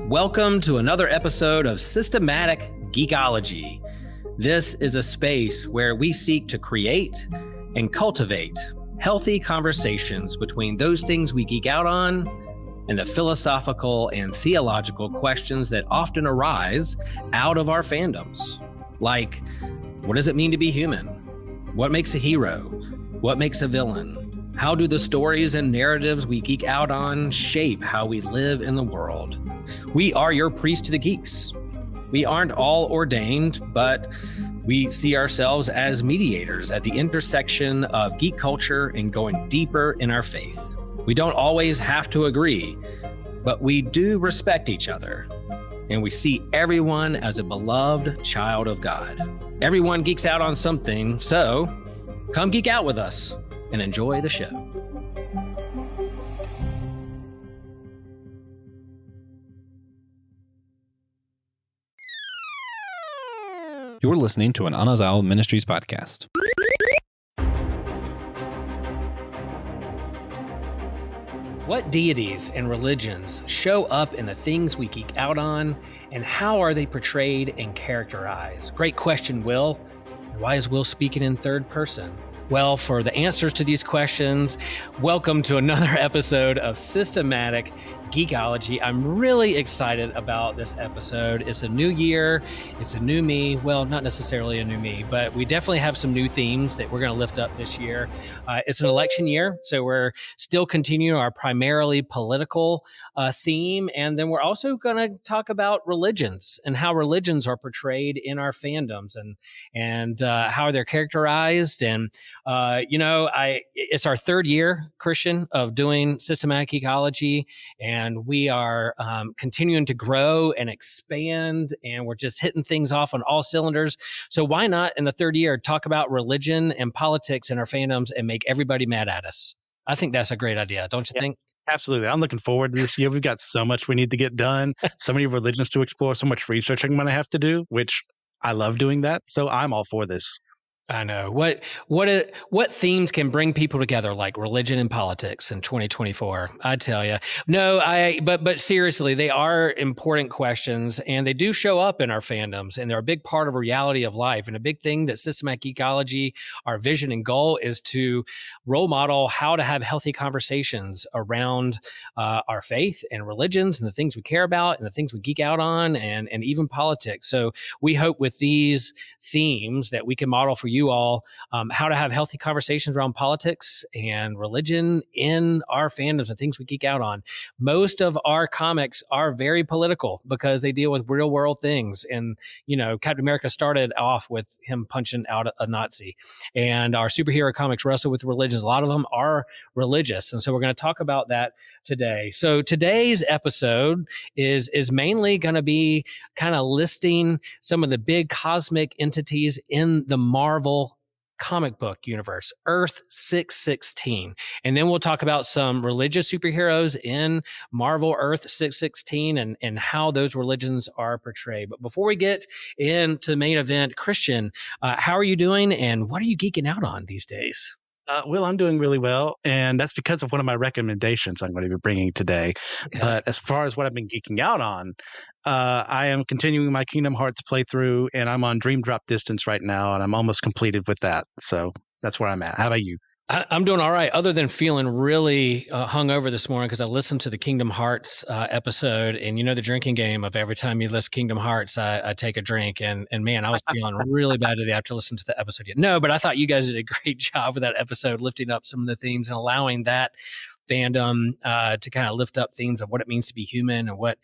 Welcome to another episode of Systematic Geekology. This is a space where we seek to create and cultivate healthy conversations between those things we geek out on and the philosophical and theological questions that often arise out of our fandoms. Like, what does it mean to be human? What makes a hero? What makes a villain? How do the stories and narratives we geek out on shape how we live in the world? We are your priest to the geeks. We aren't all ordained, but we see ourselves as mediators at the intersection of geek culture and going deeper in our faith. We don't always have to agree, but we do respect each other, and we see everyone as a beloved child of God. Everyone geeks out on something, so come geek out with us and enjoy the show. You're listening to an Anazal Ministries podcast. What deities and religions show up in the things we geek out on, and how are they portrayed and characterized? Great question, Will. Why is Will speaking in third person? Well, for the answers to these questions, welcome to another episode of Systematic Geekology. I'm really excited about this episode. It's a new year. It's a new me. Well, not necessarily a new me, but we definitely have some new themes that we're going to lift up this year. It's an election year, so we're still continuing our primarily political theme. And then we're also going to talk about religions and how religions are portrayed in our fandoms and how they're characterized. And, it's our third year, Christian, of doing systematic ecology. And we are continuing to grow and expand, and we're just hitting things off on all cylinders. So why not, in the third year, talk about religion and politics in our fandoms and make everybody mad at us? I think that's a great idea, don't you think? Absolutely. I'm looking forward to this year. We've got so much we need to get done, so many religions to explore, so much research I'm going to have to do, which I love doing that. So I'm all for this. I know. What themes can bring people together, like religion and politics in 2024? I tell you. No, but seriously, they are important questions, and they do show up in our fandoms, and they're a big part of a reality of life. And a big thing that Systematic Geekology, our vision and goal, is to role model how to have healthy conversations around our faith and religions and the things we care about and the things we geek out on, and even politics. So we hope with these themes that we can model for you all how to have healthy conversations around politics and religion in our fandoms and things we geek out on. Most of our comics are very political because they deal with real world things. And, Captain America started off with him punching out a Nazi, and our superhero comics wrestle with religions. A lot of them are religious. And so we're going to talk about that today. So today's episode is mainly going to be kind of listing some of the big cosmic entities in the Marvel comic book universe, Earth 616. And then we'll talk about some religious superheroes in Marvel Earth 616 and how those religions are portrayed. But before we get into the main event, Christian, how are you doing, and what are you geeking out on these days? Well, I'm doing really well, and that's because of one of my recommendations I'm going to be bringing today. Okay. But as far as what I've been geeking out on, I am continuing my Kingdom Hearts playthrough, and I'm on Dream Drop Distance right now, and I'm almost completed with that. So that's where I'm at. How about you? I'm doing all right, other than feeling really hungover this morning because I listened to the Kingdom Hearts episode, and the drinking game of every time you list Kingdom Hearts, I take a drink, and man, I was feeling really bad today after listening to the episode yet. No, but I thought you guys did a great job with that episode, lifting up some of the themes and allowing that fandom to kind of lift up themes of what it means to be human and what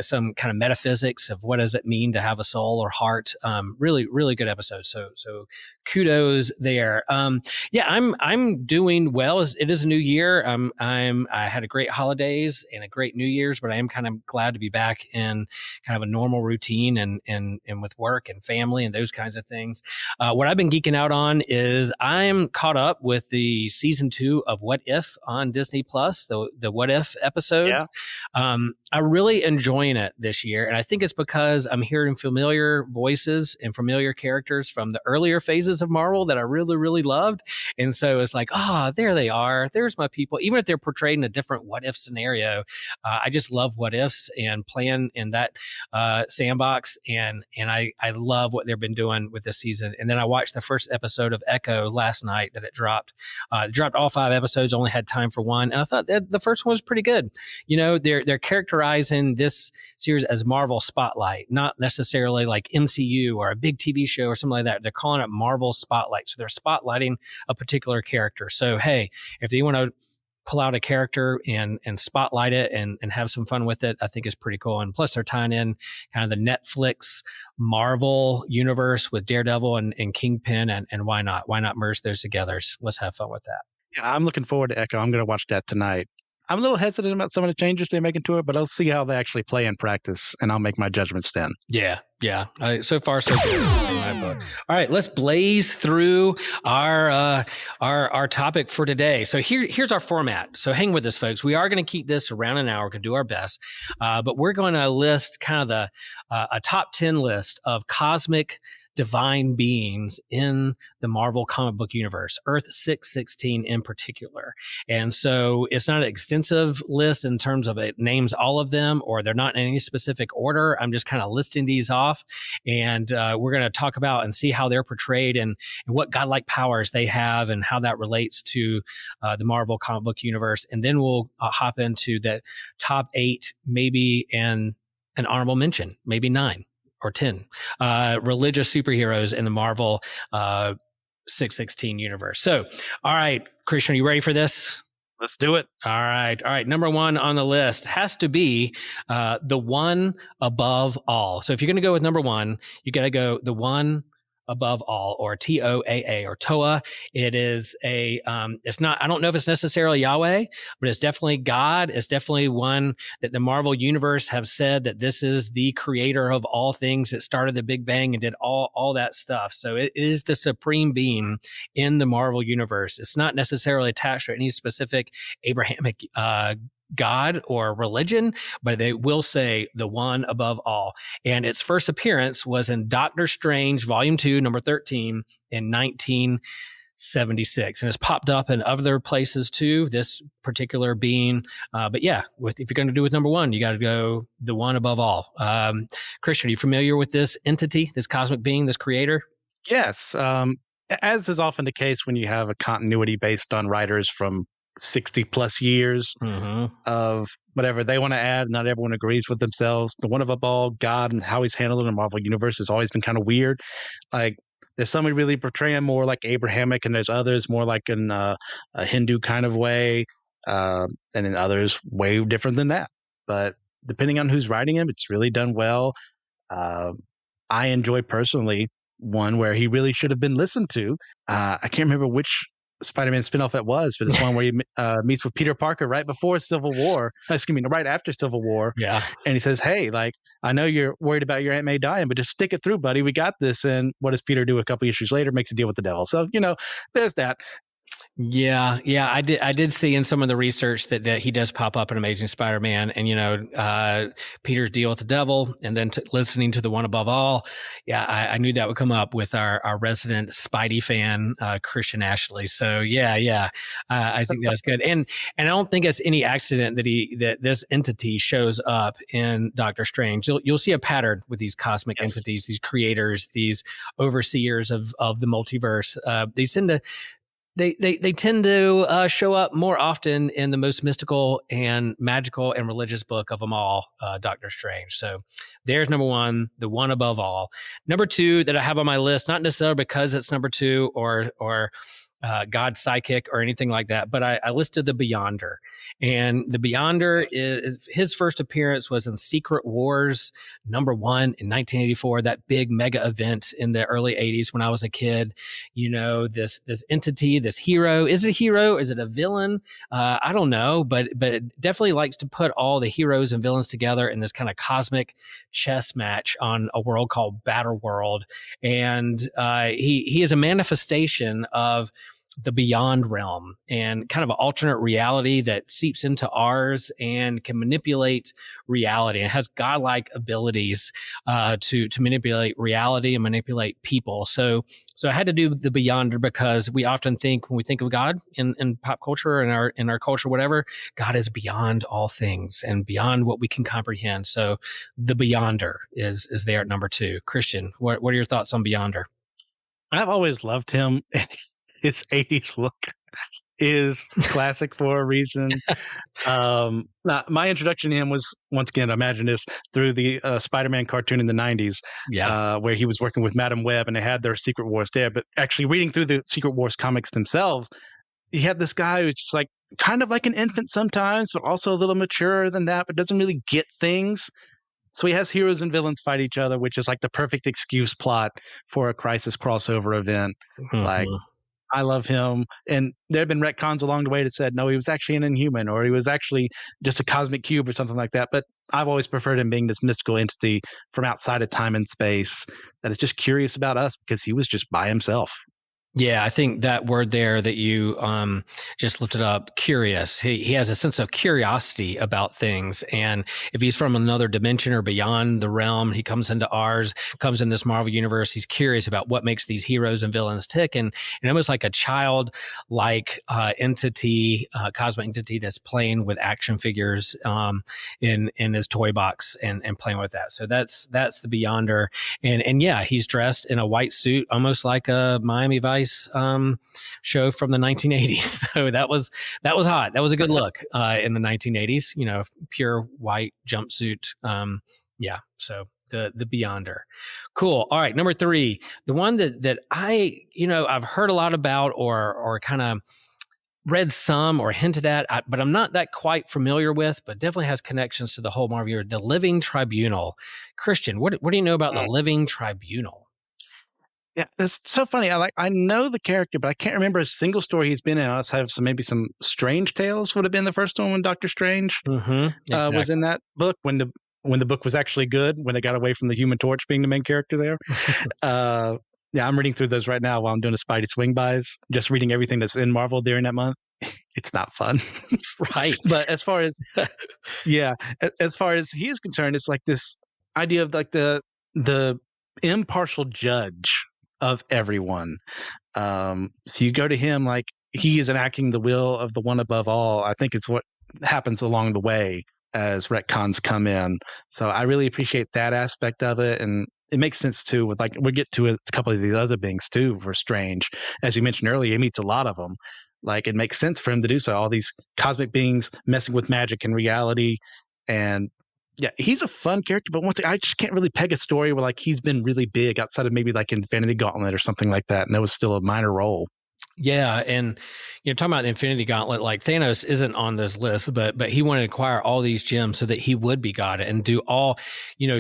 some kind of metaphysics of what does it mean to have a soul or heart. Really, really good episode. So kudos there. I'm doing well. It is a new year. I had a great holidays and a great New Year's, but I am kind of glad to be back in kind of a normal routine and with work and family and those kinds of things. What I've been geeking out on is I'm caught up with the season 2 of What If on Disney Disney Plus, the What If episodes. Yeah. I'm really enjoying it this year, and I think it's because I'm hearing familiar voices and familiar characters from the earlier phases of Marvel that I really, really loved. And so it's like, there they are. There's my people. Even if they're portrayed in a different what if scenario, I just love what ifs and playing in that sandbox. And I love what they've been doing with this season. And then I watched the first episode of Echo last night that it dropped. It dropped all 5 episodes, only had time for one. And I thought that the first one was pretty good. You know, they're characterizing this series as Marvel Spotlight, not necessarily like MCU or a big TV show or something like that. They're calling it Marvel Spotlight. So they're spotlighting a particular character. So, hey, if you want to pull out a character and spotlight it and have some fun with it, I think is pretty cool. And plus they're tying in kind of the Netflix Marvel universe with Daredevil and Kingpin. And why not? Why not merge those together? Let's have fun with that. Yeah, I'm looking forward to Echo. I'm going to watch that tonight. I'm a little hesitant about some of the changes they make into it, but I'll see how they actually play in practice, and I'll make my judgments then. Yeah. So far, so good in my book. All right, let's blaze through our topic for today. So here's our format. So hang with us, folks. We are going to keep this around an hour. We're going to do our best, but we're going to list kind of a top 10 list of cosmic divine beings in the Marvel comic book universe, Earth 616 in particular. And so it's not an extensive list in terms of it names all of them, or they're not in any specific order. I'm just kind of listing these off, and we're going to talk about and see how they're portrayed and what godlike powers they have and how that relates to the Marvel comic book universe. And then we'll hop into the top 8, maybe, and an honorable mention, maybe 9 or 10 religious superheroes in the Marvel 616 universe. So, all right, Christian, are you ready for this? Let's do it. All right. Number 1 on the list has to be the one above all. So if you're going to go with number 1, you got to go the one above all, or TOAA, or TOA. It is it's not, I don't know if it's necessarily Yahweh, but it's definitely God. It's definitely one that the Marvel universe have said that this is the creator of all things that started the Big Bang and did all that stuff. So it is the supreme being in the Marvel universe. It's not necessarily attached to any specific Abrahamic God or religion, but they will say the one above all. And its first appearance was in Doctor Strange, Volume 2, number 13, in 1976. And it's popped up in other places too, this particular being. But yeah, if you're going to do with number 1, you got to go the one above all. Christian, are you familiar with this entity, this cosmic being, this creator? Yes. As is often the case when you have a continuity based on writers from 60 plus years of whatever they want to add. Not everyone agrees with themselves. The one above all, God, and how he's handled in the Marvel universe has always been kind of weird. Like, there's some who really portray him more like Abrahamic, and there's others more like in a Hindu kind of way, and then others way different than that. But depending on who's writing him, it's really done well. I enjoy personally one where he really should have been listened to. I can't remember which Spider-Man spinoff it was, but it's one where he meets with Peter Parker right before Civil War. Right after Civil War. Yeah. And he says, hey, like, I know you're worried about your Aunt May dying, but just stick it through, buddy. We got this. And what does Peter do a couple issues later? Makes a deal with the devil. So, there's that. Yeah, I did see in some of the research that he does pop up in Amazing Spider-Man, and Peter's deal with the devil, and then listening to the one above all. Yeah, I knew that would come up with our resident Spidey fan, Christian Ashley. So yeah, I think that's good, and I don't think it's any accident that this entity shows up in Doctor Strange. You'll see a pattern with these cosmic entities, these creators, these overseers of the multiverse. They tend to show up more often in the most mystical and magical and religious book of them all, Doctor Strange. So there's number 1, the one above all. Number 2 that I have on my list, not necessarily because it's number 2 or God's psychic or anything like that, but I listed the Beyonder. And the Beyonder, his first appearance was in Secret Wars number 1 in 1984, that big mega event in the early 80s when I was a kid. This entity, this hero. Is it a hero? Is it a villain? I don't know, but it definitely likes to put all the heroes and villains together in this kind of cosmic chess match on a world called Battle World. And he is a manifestation of the beyond realm and kind of an alternate reality that seeps into ours and can manipulate reality and has godlike abilities to manipulate reality and manipulate people. So I had to do the Beyonder because we often think when we think of God in pop culture and in our culture, whatever, God is beyond all things and beyond what we can comprehend. So the Beyonder is there at number 2. Christian, what are your thoughts on Beyonder? I've always loved him. His 80s look is classic for a reason. My introduction to him was, once again, imagine this, through the Spider-Man cartoon in the 90s, where he was working with Madam Web and they had their Secret Wars there. But actually reading through the Secret Wars comics themselves, you had this guy who's just like kind of like an infant sometimes, but also a little maturer than that, but doesn't really get things. So he has heroes and villains fight each other, which is like the perfect excuse plot for a Crisis crossover event. Mm-hmm. Like, I love him. And there have been retcons along the way that said, no, he was actually an Inhuman, or he was actually just a cosmic cube or something like that. But I've always preferred him being this mystical entity from outside of time and space that is just curious about us because he was just by himself. Yeah, I think that word there that you just lifted up, curious. He has a sense of curiosity about things. And if he's from another dimension or beyond the realm, he comes into ours, comes in this Marvel universe, he's curious about what makes these heroes and villains tick. And almost like a child-like entity, cosmic entity that's playing with action figures in his toy box and playing with that. So that's the Beyonder. And yeah, he's dressed in a white suit, almost like a Miami Vice show from the 1980s. So that was hot. That was a good look in the 1980s. You know, pure white jumpsuit. Yeah. So the Beyonder, cool. All right, number 3, the one that I've heard a lot about or kind of read some or hinted at, but I'm not that quite familiar with, but definitely has connections to the whole Marvel universe, the Living Tribunal. Christian, what do you know about the Living Tribunal? Yeah, it's so funny. I know the character, but I can't remember a single story he's been in. I also have maybe some Strange Tales would have been the first one when Doctor Strange Exactly. was in that book when the book was actually good, when they got away from the Human Torch being the main character there. Yeah, I'm reading through those right now while I'm doing a Spidey swing bys, just reading everything that's in Marvel during that month. It's not fun. Right. But as far as as far as he is concerned, it's like this idea of like the impartial judge of everyone. So you go to him like he is enacting the will of the one above all. I think it's what happens along the way as retcons come in. So I really appreciate that aspect of it. And it makes sense too with like, we'll get to a couple of the other beings too for Strange. As you mentioned earlier, he meets a lot of them. Like it makes sense for him to do so. All these cosmic beings messing with magic and reality. And yeah, he's a fun character, but once I just can't really peg a story where like he's been really big outside of maybe like Infinity Gauntlet or something like that, and that was still a minor role. Yeah, and talking about the Infinity Gauntlet, like Thanos isn't on this list, but he wanted to acquire all these gems so that he would be God and do all,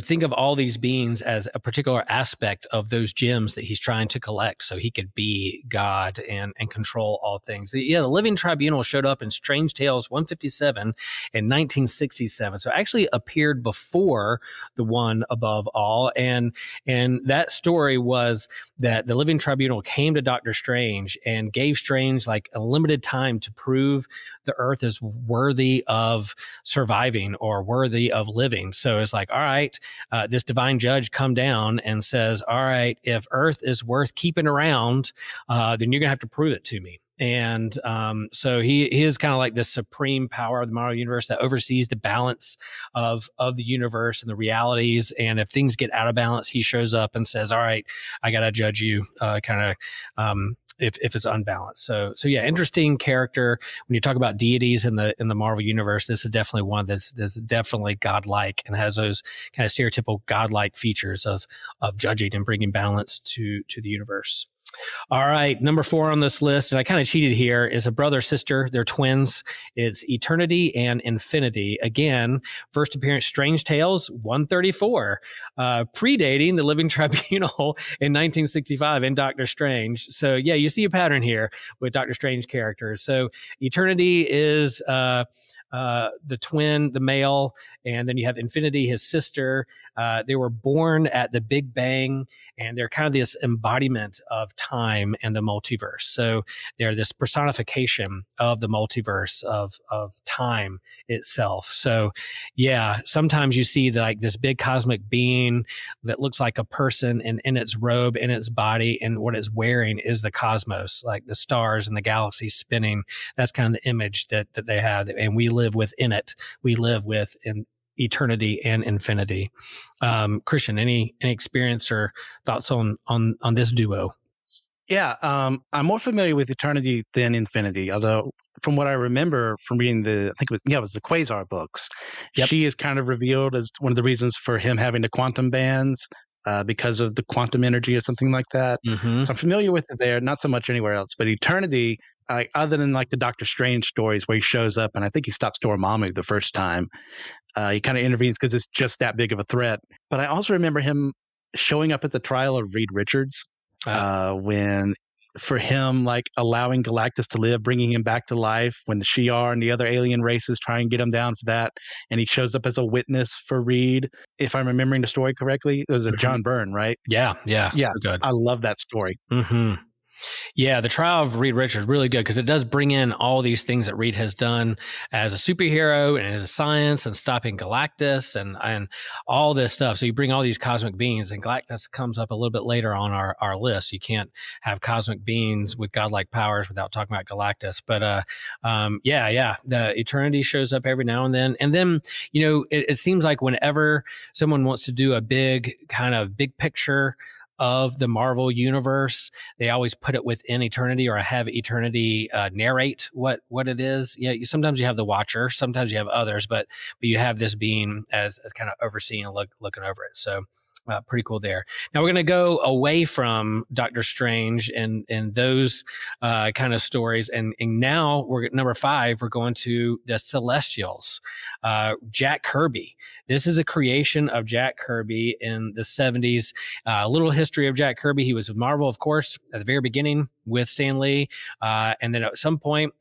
think of all these beings as a particular aspect of those gems that he's trying to collect, so he could be God and control all things. Yeah, the Living Tribunal showed up in Strange Tales 157 in 1967, so it actually appeared before the one above all, and that story was that the Living Tribunal came to Doctor Strange and gave Strange like a limited time to prove the Earth is worthy of surviving or worthy of living. So it's like, all right, this divine judge come down and says, all right, if Earth is worth keeping around, then you're gonna have to prove it to me. And so he is kind of like the supreme power of the Marvel universe that oversees the balance of the universe and the realities. And if things get out of balance, he shows up and says, all right, I got to judge you if it's unbalanced. So yeah, interesting character. When you talk about deities in the Marvel universe, this is definitely one that's definitely godlike and has those kind of stereotypical godlike features of judging and bringing balance to the universe. All right, number 4 on this list, and I kind of cheated here, is a brother-sister. They're twins. It's Eternity and Infinity. Again, first appearance, Strange Tales 134, predating the Living Tribunal in 1965 in Doctor Strange. So yeah, you see a pattern here with Doctor Strange characters. So Eternity is the twin, the male, and then you have Infinity, his sister. They were born at the Big Bang, and they're kind of this embodiment of time and the multiverse. So they're this personification of the multiverse of time itself. So yeah, sometimes you see like this big cosmic being that looks like a person, and in its robe, in its body, and what it's wearing is the cosmos, like the stars and the galaxies spinning. That's kind of the image that they have, and we live within it. We live within eternity and infinity. Christian, any experience or thoughts on this duo? Yeah, I'm more familiar with Eternity than Infinity. Although, from what I remember from reading it was the Quasar books. Yep. She is kind of revealed as one of the reasons for him having the quantum bands because of the quantum energy or something like that. Mm-hmm. So I'm familiar with it there, not so much anywhere else. But Eternity, other than like the Doctor Strange stories where he shows up and I think he stops Dormammu the first time, he kind of intervenes because it's just that big of a threat. But I also remember him showing up at the trial of Reed Richards when for him, like allowing Galactus to live, bringing him back to life when the Shi'ar and the other alien races try and get him down for that. And he shows up as a witness for Reed. If I'm remembering the story correctly, it was a John Byrne, right? Yeah. Yeah. So good. I love that story. Mm-hmm. Yeah, the trial of Reed Richards is really good because it does bring in all these things that Reed has done as a superhero and as a science and stopping Galactus and all this stuff. So you bring all these cosmic beings, and Galactus comes up a little bit later on our list. You can't have cosmic beings with godlike powers without talking about Galactus. But the Eternity shows up every now and then. And then, it seems like whenever someone wants to do a big picture of the Marvel universe, they always put it within Eternity or have Eternity narrate what it is. Yeah, sometimes you have the Watcher, sometimes you have others, but you have this being as kind of overseeing and looking over it. So pretty cool there. Now we're going to go away from Doctor Strange and those kind of stories, and now we're at number 5. We're going to the Celestials. Jack Kirby. This is a creation of Jack Kirby in the 70s. A little history of Jack Kirby. He was with Marvel, of course, at the very beginning with Stan Lee, and then at some point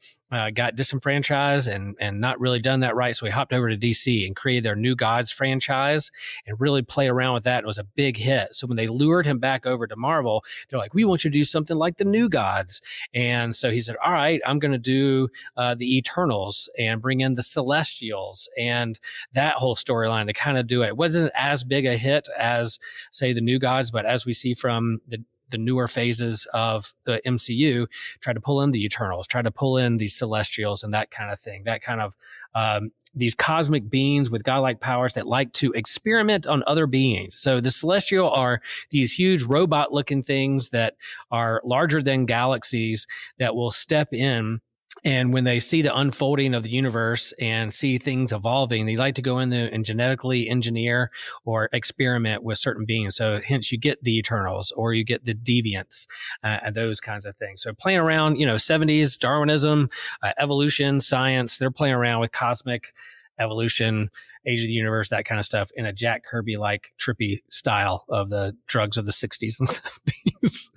got disenfranchised and not really done that right. So he hopped over to DC and created their New Gods franchise and really played around with that. It was a big hit. So when they lured him back over to Marvel, they're like, we want you to do something like the New Gods. And so he said, all right, I'm going to do the Eternals and bring in the Celestials and that whole storyline to kind of do it. It wasn't as big a hit as, say, the New Gods, but as we see from the newer phases of the MCU, try to pull in the Eternals, try to pull in the Celestials and that kind of thing, that kind of these cosmic beings with godlike powers that like to experiment on other beings. So the Celestial are these huge robot looking things that are larger than galaxies that will step in. And when they see the unfolding of the universe and see things evolving, they like to go in there and genetically engineer or experiment with certain beings. So hence you get the Eternals or you get the Deviants and those kinds of things. So playing around, 70s, Darwinism, evolution, science, they're playing around with cosmic evolution, age of the universe, that kind of stuff in a Jack Kirby-like trippy style of the drugs of the 60s and 70s.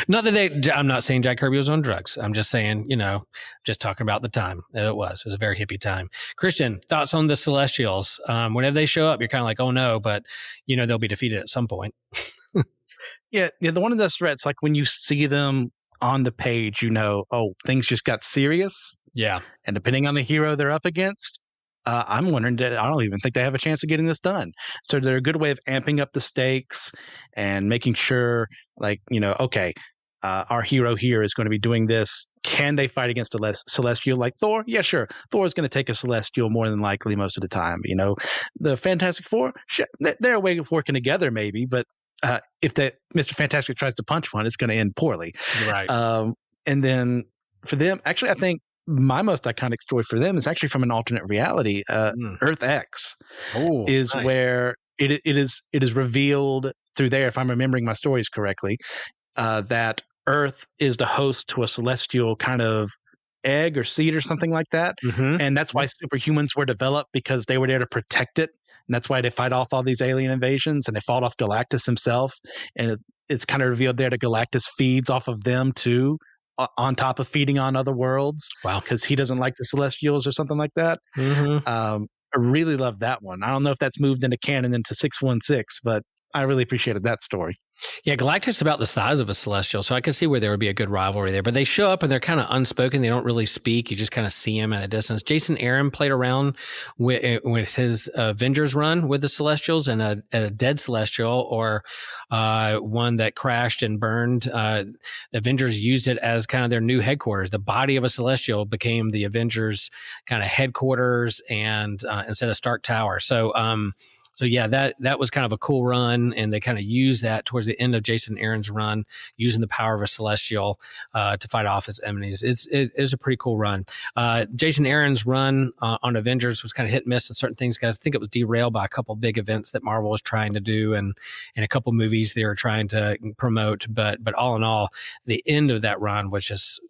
Not that I'm not saying Jack Kirby was on drugs. I'm just saying, just talking about the time. It was a very hippie time. Christian, thoughts on the Celestials? Whenever they show up, you're kind of like, oh no, but they'll be defeated at some point. Yeah. The one of those threats, like when you see them on the page, oh, things just got serious. Yeah. And depending on the hero they're up against, I'm wondering, I don't even think they have a chance of getting this done. So they're a good way of amping up the stakes and making sure, okay, our hero here is going to be doing this. Can they fight against a Celestial like Thor? Yeah, sure. Thor is going to take a Celestial more than likely most of the time. The Fantastic Four, sure, they're a way of working together maybe, but if Mr. Fantastic tries to punch one, it's going to end poorly. Right. And then for them, actually, I think my most iconic story for them is actually from an alternate reality. Earth X is nice. Where it is revealed through there, if I'm remembering my stories correctly, that Earth is the host to a celestial kind of egg or seed or something like that. Mm-hmm. And that's why superhumans were developed, because they were there to protect it. And that's why they fight off all these alien invasions, and they fought off Galactus himself. And it's kind of revealed there that Galactus feeds off of them too. on top of feeding on other worlds. Wow. Because he doesn't like the Celestials or something like that. Mm-hmm. I really love that one. I don't know if that's moved into canon into 616, but I really appreciated that story. Yeah, Galactus is about the size of a Celestial, so I can see where there would be a good rivalry there. But they show up and they're kind of unspoken. They don't really speak. You just kind of see them at a distance. Jason Aaron played around with his Avengers run with the Celestials, and a dead Celestial or one that crashed and burned. Avengers used it as kind of their new headquarters. The body of a Celestial became the Avengers kind of headquarters, and instead of Stark Tower. So yeah, that was kind of a cool run, and they kind of used that towards the end of Jason Aaron's run, using the power of a Celestial to fight off its enemies. It is a pretty cool run. Jason Aaron's run on Avengers was kind of hit and miss in certain things, because I think it was derailed by a couple of big events that Marvel was trying to do, and a couple movies they were trying to promote. But all in all, the end of that run was just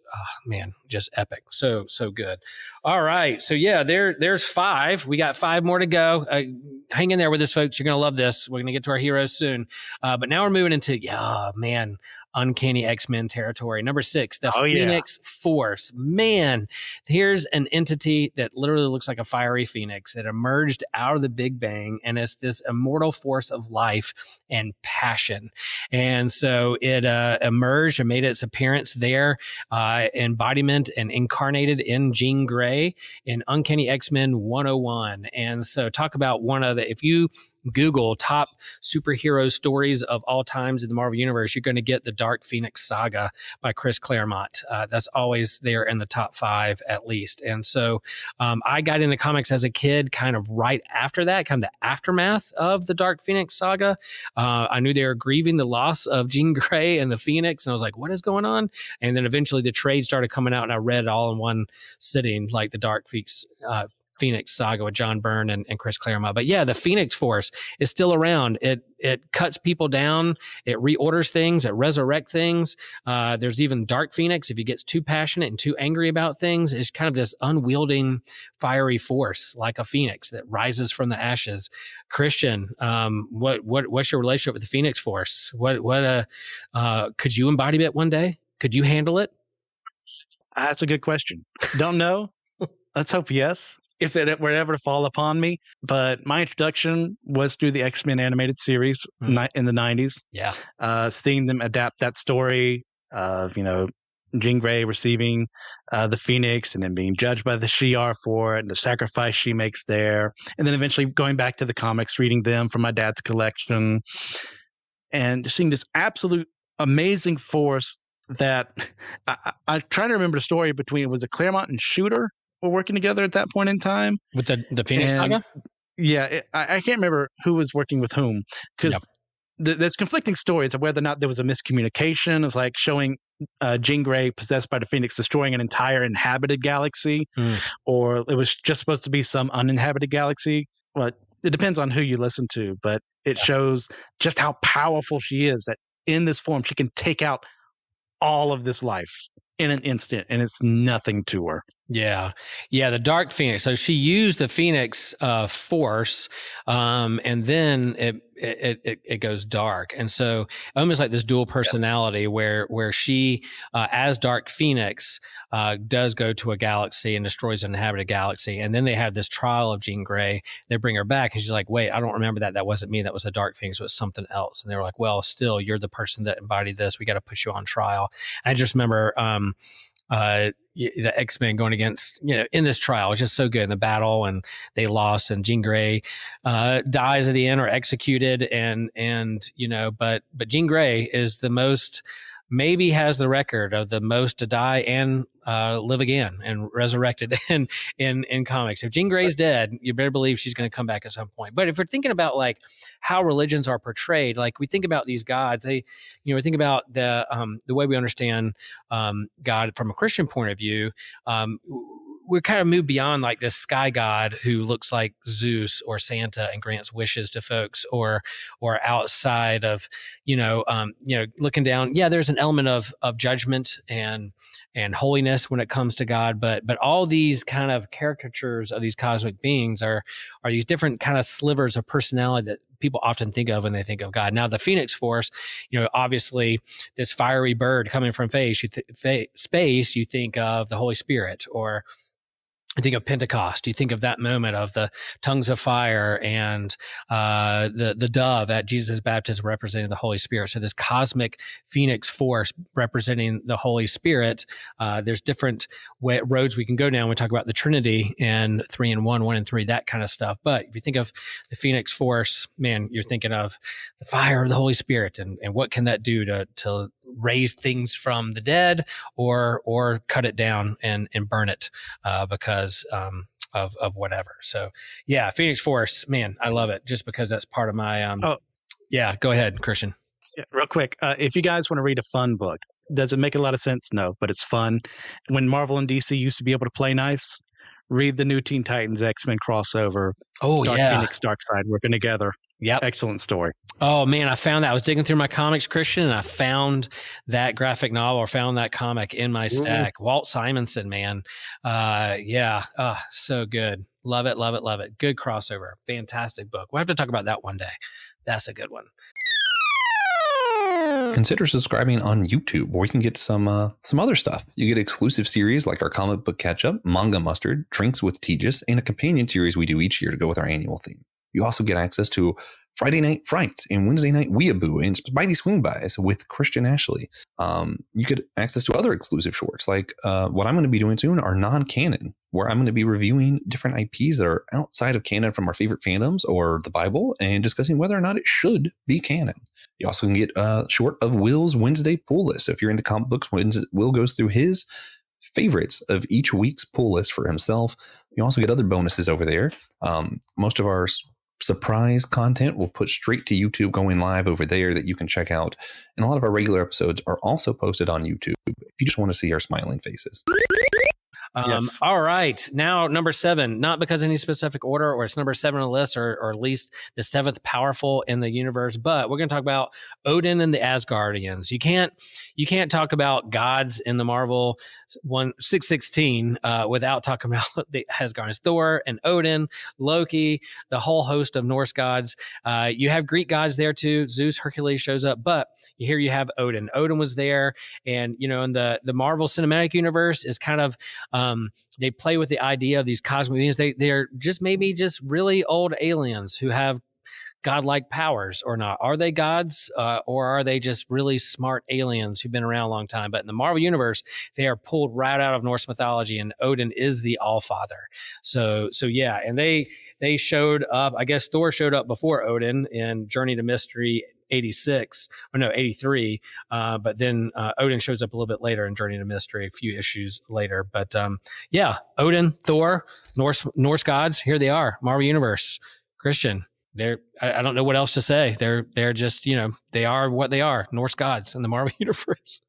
just epic. So good. All right. So yeah, there's 5. We got 5 more to go. Hang in there with us, folks. You're going to love this. We're going to get to our heroes soon. But now we're moving into, uncanny X-Men territory. Number 6, the Phoenix Force. Man, here's an entity that literally looks like a fiery phoenix that emerged out of the Big Bang, and it's this immortal force of life and passion. And so it emerged and made its appearance there, embodiment and incarnated in Jean Grey in Uncanny X-Men 101. And so talk about one of the, if you Google top superhero stories of all times in the Marvel Universe, you're going to get the Dark Phoenix Saga by Chris Claremont. That's always there in the top 5 at least. And so I got into comics as a kid, kind of right after that, kind of the aftermath of the Dark Phoenix Saga. I knew they were grieving the loss of Jean Grey and the Phoenix, and I was like, what is going on? And then eventually the trade started coming out, and I read it all in one sitting, like the Dark Phoenix Saga with John Byrne and Chris Claremont. But yeah, the Phoenix Force is still around. It cuts people down. It reorders things. It resurrects things. There's even Dark Phoenix. If he gets too passionate and too angry about things, it's kind of this unwielding, fiery force like a phoenix that rises from the ashes. Christian, what's your relationship with the Phoenix Force? Could you embody it one day? Could you handle it? That's a good question. Don't know. Let's hope yes, if it were ever to fall upon me. But my introduction was through the X-Men animated series in the 90s. Yeah. Seeing them adapt that story of, Jean Grey receiving the Phoenix and then being judged by the Shi'ar for it and the sacrifice she makes there. And then eventually going back to the comics, reading them from my dad's collection, and seeing this absolute amazing force that I try to remember the story between, was it Claremont and Shooter were working together at that point in time with the Phoenix Saga? Yeah, I can't remember who was working with whom, because there's conflicting stories of whether or not there was a miscommunication of like showing Jean Grey possessed by the Phoenix destroying an entire inhabited galaxy, or it was just supposed to be some uninhabited galaxy. Well, it depends on who you listen to, but it shows just how powerful she is, that in this form she can take out all of this life in an instant, and it's nothing to her. Yeah. The Dark Phoenix. So she used the Phoenix Force, and then it goes dark, and so almost like this dual personality, where she, as Dark Phoenix, does go to a galaxy and destroys an inhabited galaxy, and then they have this trial of Jean Grey. They bring her back, and she's like, "Wait, I don't remember that. That wasn't me. That was a Dark Phoenix. It was something else." And they were like, "Well, still, you're the person that embodied this. We got to put you on trial." And I just remember. The X-Men going against, in this trial, it's just so good in the battle, and they lost, and Jean Grey dies at the end or executed, and but Jean Grey is the most, maybe has the record of the most to die and live again and resurrected in comics. If Jean Grey's dead, you better believe she's going to come back at some point. But if we're thinking about like how religions are portrayed, like we think about these gods, we think about the way we understand God from a Christian point of view. We kind of move beyond like this sky god who looks like Zeus or Santa and grants wishes to folks, or outside of, looking down. Yeah, there's an element of judgment and holiness when it comes to God, but all these kind of caricatures of these cosmic beings are these different kind of slivers of personality that people often think of when they think of God. Now, the Phoenix Force, obviously this fiery bird coming from space, you think of the Holy Spirit, or you think of Pentecost. You think of that moment of the tongues of fire and the dove at Jesus' baptism representing the Holy Spirit. So this cosmic Phoenix Force representing the Holy Spirit. There's different roads we can go down. We talk about the Trinity and 3 in 1, 1 in 3, that kind of stuff. But if you think of the Phoenix Force, man, you're thinking of the fire of the Holy Spirit, and what can that do to raise things from the dead, or cut it down and burn it because of whatever. So yeah, Phoenix Force, man, I love it just because that's part of my yeah, go ahead, Christian. Yeah, real quick, if you guys want to read a fun book, does it make a lot of sense? No, but it's fun. When Marvel and DC used to be able to play nice, read the new Teen Titans X-Men crossover. Oh, Dark yeah. Phoenix, Darkseid working together. Yep. Excellent story. Oh man, I found that. I was digging through my comics, Christian, and I found that graphic novel, or found that comic in my stack. Walt Simonson, man. Yeah. So good. Love it, love it, love it. Good crossover. Fantastic book. We'll have to talk about that one day. That's a good one. Consider subscribing on YouTube, where you can get some other stuff. You get exclusive series like our comic book catch-up, Manga Mustard, Drinks with Tejas, and a companion series we do each year to go with our annual theme. You also get access to Friday Night Frights and Wednesday Night Weeaboo and Spidey Swing Bys with Christian Ashley. You get access to other exclusive shorts, like what I'm going to be doing soon are non-canon, where I'm going to be reviewing different IPs that are outside of canon from our favorite fandoms or the Bible, and discussing whether or not it should be canon. You also can get a short of Will's Wednesday pull list. So if you're into comic books, Will goes through his favorites of each week's pull list for himself. You also get other bonuses over there. Most of our surprise content we'll put straight to YouTube, going live over there, that you can check out. And a lot of our regular episodes are also posted on YouTube if you just want to see our smiling faces. Yes. All right. Now, number 7, not because any specific order, or it's number 7 on the list, or at least the 7th powerful in the universe, but we're going to talk about Odin and the Asgardians. You can't talk about gods in the Marvel 616 without talking about the Asgardians, Thor and Odin, Loki, the whole host of Norse gods. You have Greek gods there too. Zeus, Hercules shows up, but here you have Odin. Odin was there, and in the Marvel Cinematic Universe is kind of they play with the idea of these cosmic beings. They're just maybe just really old aliens who have godlike powers or not. Are they gods, or are they just really smart aliens who've been around a long time? But in the Marvel Universe, they are pulled right out of Norse mythology, and Odin is the Allfather. So yeah, and they showed up. I guess Thor showed up before Odin in Journey to Mystery 83, but then Odin shows up a little bit later in Journey to Mystery, a few issues later. But yeah, Odin, Thor, Norse gods, here they are, Marvel Universe. Christian, I don't know what else to say. They're just, they are what they are, Norse gods in the Marvel Universe.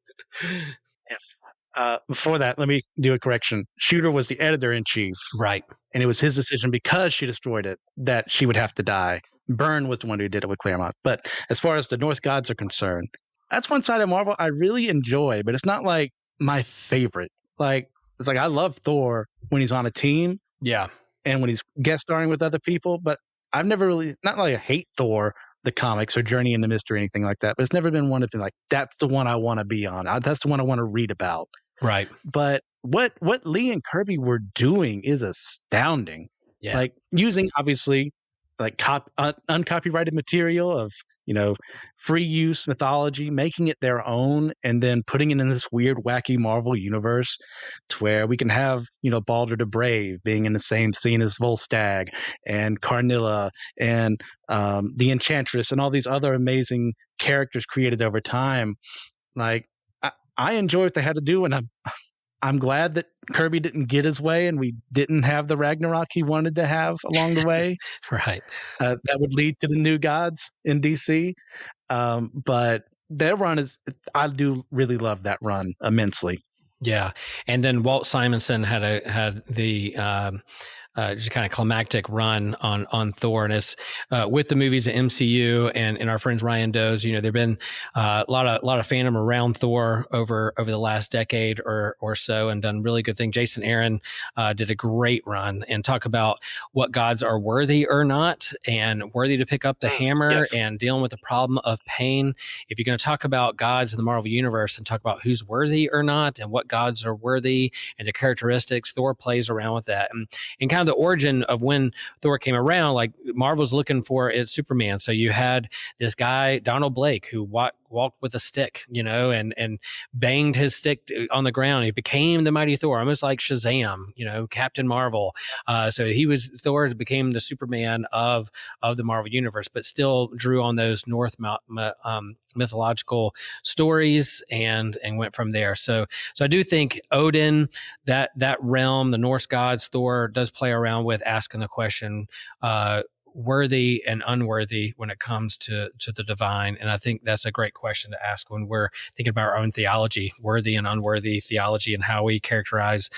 Yes. Before that, let me do a correction. Shooter was the editor-in-chief. Right. And it was his decision, because she destroyed it, that she would have to die. Byrne was the one who did it with Claremont. But as far as the Norse gods are concerned, that's one side of Marvel I really enjoy, but it's not like my favorite. It's like I love Thor when he's on a team. Yeah. And when he's guest starring with other people, but I've never really, not like I hate Thor, the comics, or Journey into Mystery, or anything like that, but it's never been one of them like, that's the one I want to be on. That's the one I want to read about. Right. But what Lee and Kirby were doing is astounding. Yeah. Like using, obviously, like uncopyrighted material of free use mythology, making it their own, and then putting it in this weird, wacky Marvel universe, to where we can have Balder the Brave being in the same scene as Volstagg and Carnilla and the Enchantress and all these other amazing characters created over time. Like I enjoy what they had to do, and I'm glad that Kirby didn't get his way and we didn't have the Ragnarok he wanted to have along the way. Right. That would lead to the new gods in DC. But their run I do really love that run immensely. Yeah. And then Walt Simonson had the just kind of climactic run on Thor, and it's with the movies, the MCU, and our friends Ryan Doe's. There've been a lot of fandom around Thor over the last decade or so, and done really good things. Jason Aaron did a great run and talk about what gods are worthy or not, and worthy to pick up the hammer, Yes. and dealing with the problem of pain. If you're going to talk about gods in the Marvel universe and talk about who's worthy or not, and what gods are worthy and their characteristics, Thor plays around with that, and kind of the origin of when Thor came around. Like, Marvel's looking for its Superman, so you had this guy Donald Blake who walked with a stick, and banged his stick on the ground. He became the mighty Thor, almost like Shazam, Captain Marvel. So Thor became the Superman of the Marvel universe, but still drew on those Norse mythological stories and went from there. So I do think Odin, that realm, the Norse gods, Thor does play around with asking the question, worthy and unworthy when it comes to the divine. And I think that's a great question to ask when we're thinking about our own theology, worthy and unworthy theology, and how we characterize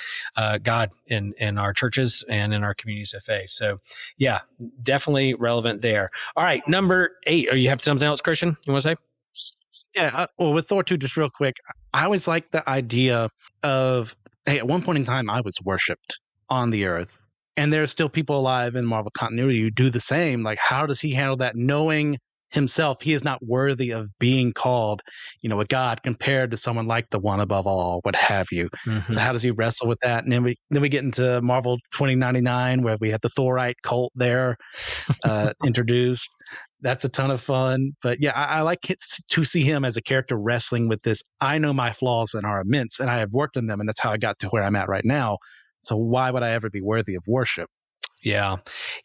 God in our churches and in our communities of faith. So yeah, definitely relevant there. All right, number 8. Or you have something else, Christian, you want to say? Yeah. Well, with Thor 2, just real quick, I always like the idea of, hey, at one point in time, I was worshipped on the earth. And there are still people alive in Marvel continuity who do the same. Like, how does he handle that, knowing himself he is not worthy of being called, a god compared to someone like the one above all, what have you. Mm-hmm. So how does he wrestle with that? And then we get into Marvel 2099, where we have the Thorite cult there introduced. That's a ton of fun. But yeah, I like it to see him as a character wrestling with this. I know my flaws and are immense, and I have worked on them, and that's how I got to where I'm at right now. So why would I ever be worthy of worship? Yeah.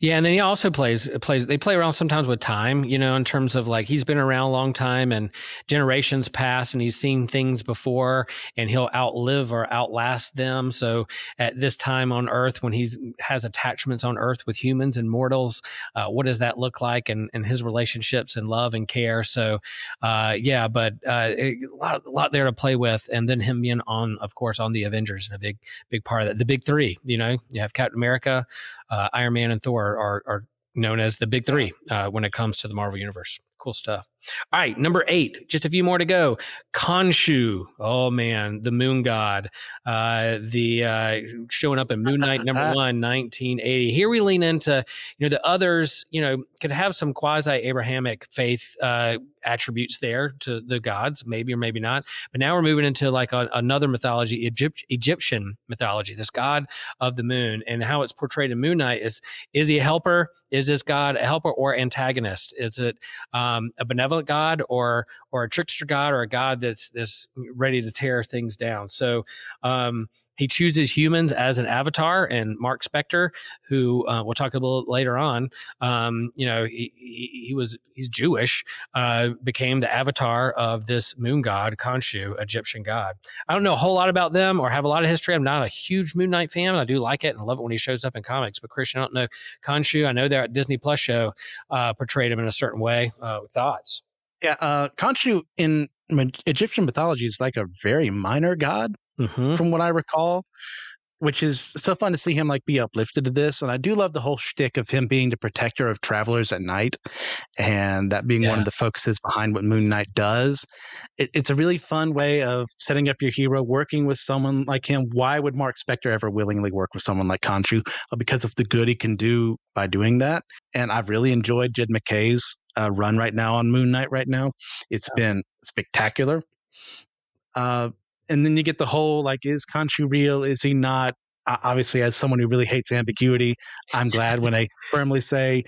And then he also plays, they play around sometimes with time, in terms of, like, he's been around a long time and generations pass and he's seen things before and he'll outlive or outlast them. So at this time on Earth, when he has attachments on Earth with humans and mortals, what does that look like, and his relationships and love and care. So but a lot there to play with. And then him being of course, on the Avengers, and a big part of that. The big three, you have Captain America, Iron Man, and Thor are known as the big three when it comes to the Marvel universe. Cool stuff. All right, number 8, just a few more to go. Khonshu, oh man, the moon god, showing up in Moon Knight number 1, 1980. Here we lean into, the others, could have some quasi-Abrahamic faith attributes there to the gods, maybe or maybe not. But now we're moving into like another mythology, Egyptian mythology, this god of the moon, and how it's portrayed in Moon Knight is he a helper? Is this god a helper or antagonist? Is it a benevolent god or a trickster god, or a god that's ready to tear things down? So he chooses humans as an avatar, and Mark Spector, who we'll talk a little later on, he's Jewish, became the avatar of this moon god, Khonshu, Egyptian god. I don't know a whole lot about them or have a lot of history. I'm not a huge Moon Knight fan. I do like it and love it when he shows up in comics. But Christian, I don't know Khonshu. I know that Disney Plus show portrayed him in a certain way. Thoughts? Yeah, Khonshu in Egyptian mythology is like a very minor god, from what I recall, which is so fun to see him like be uplifted to this. And I do love the whole shtick of him being the protector of travelers at night, and that being one of the focuses behind what Moon Knight does. It's a really fun way of setting up your hero, working with someone like him. Why would Mark Spector ever willingly work with someone like Khonshu? Because of the good he can do by doing that. And I've really enjoyed Jed McKay's run right now on Moon Knight right now. It's been spectacular. And then you get the whole, like, is Khonshu real? Is he not? Obviously, as someone who really hates ambiguity, I'm glad when they firmly say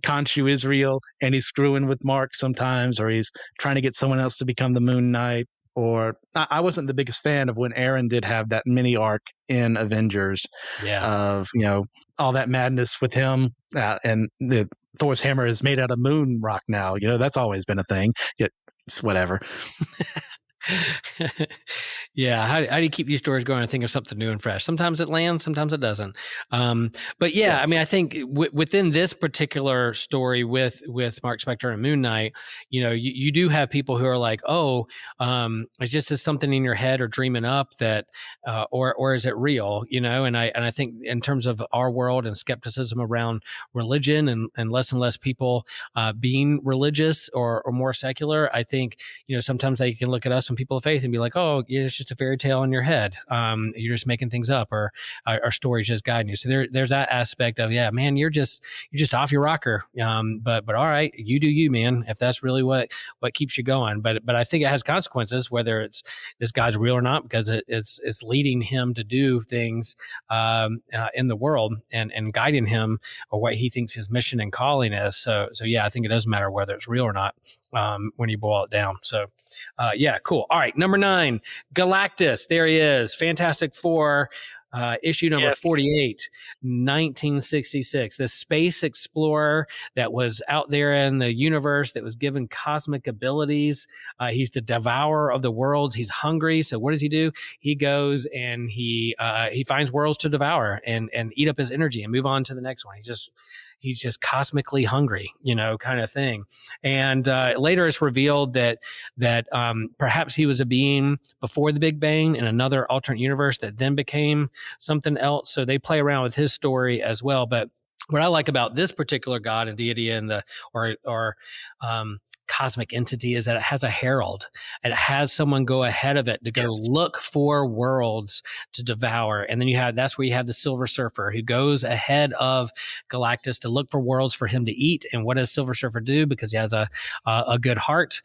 Khonshu is real and he's screwing with Mark sometimes, or he's trying to get someone else to become the Moon Knight. Or I wasn't the biggest fan of when Aaron did have that mini arc in Avengers of, all that madness with him. And the Thor's hammer is made out of moon rock now. That's always been a thing. Yet it's whatever. Yeah. How do you keep these stories going and think of something new and fresh? Sometimes it lands, sometimes it doesn't. But yeah, I Yes. mean, I think within this particular story with Mark Spector and Moon Knight, you do have people who are like, oh, it's just is something in your head or dreaming up that, or is it real? And I think in terms of our world and skepticism around religion and less people being religious or more secular, I think sometimes they can look at us and people of faith and be like, oh, yeah, it's just a fairy tale in your head. You're just making things up, or our story's just guiding you. So there's that aspect of, yeah, man, you're just off your rocker. But all right, you do you, man. If that's really what keeps you going. But I think it has consequences, whether it's this God's real or not, because it's leading him to do things in the world and guiding him or what he thinks his mission and calling is. So yeah, I think it doesn't matter whether it's real or not when you boil it down. So yeah, cool. All right, number 9, Galactus. There he is. Fantastic Four, issue number 48, 1966. The space explorer that was out there in the universe that was given cosmic abilities. He's the devourer of the worlds. He's hungry. So what does he do? He goes and he finds worlds to devour and eat up his energy and move on to the next one. He's just cosmically hungry, kind of thing. And later it's revealed that perhaps he was a being before the Big Bang in another alternate universe that then became something else. So they play around with his story as well. But what I like about this particular god and deity and or cosmic entity is that it has a herald. It has someone go ahead of it to go look for worlds to devour. And then that's where you have the Silver Surfer who goes ahead of Galactus to look for worlds for him to eat. And what does Silver Surfer do? Because he has a good heart,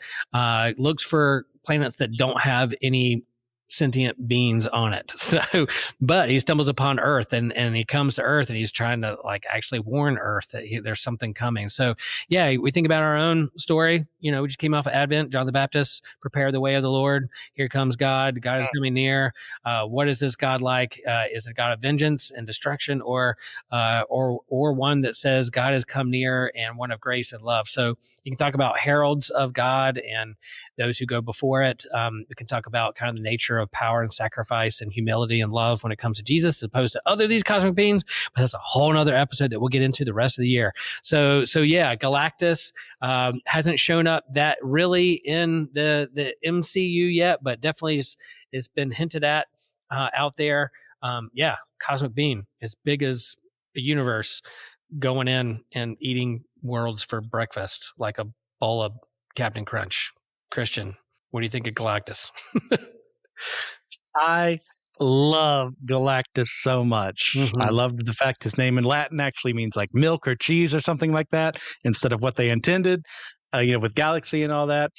looks for planets that don't have any sentient beings on it. So, but he stumbles upon Earth and he comes to Earth and he's trying to actually warn Earth that there's something coming. So yeah, we think about our own story. We just came off of Advent, John the Baptist, prepare the way of the Lord. Here comes God. God is coming near. What is this God like? Is it God of vengeance and destruction or one that says God has come near and one of grace and love? So you can talk about heralds of God and those who go before it. We can talk about kind of the nature of power and sacrifice and humility and love when it comes to Jesus, as opposed to these cosmic beings. But that's a whole nother episode that we'll get into the rest of the year. So yeah, Galactus hasn't shown up that really in the MCU yet, but definitely it's been hinted at out there. Yeah, cosmic being as big as the universe, going in and eating worlds for breakfast like a bowl of Captain Crunch. Christian, what do you think of Galactus? I love Galactus so much. Mm-hmm. I love the fact his name in Latin actually means like milk or cheese or something like that instead of what they intended. With galaxy and all that.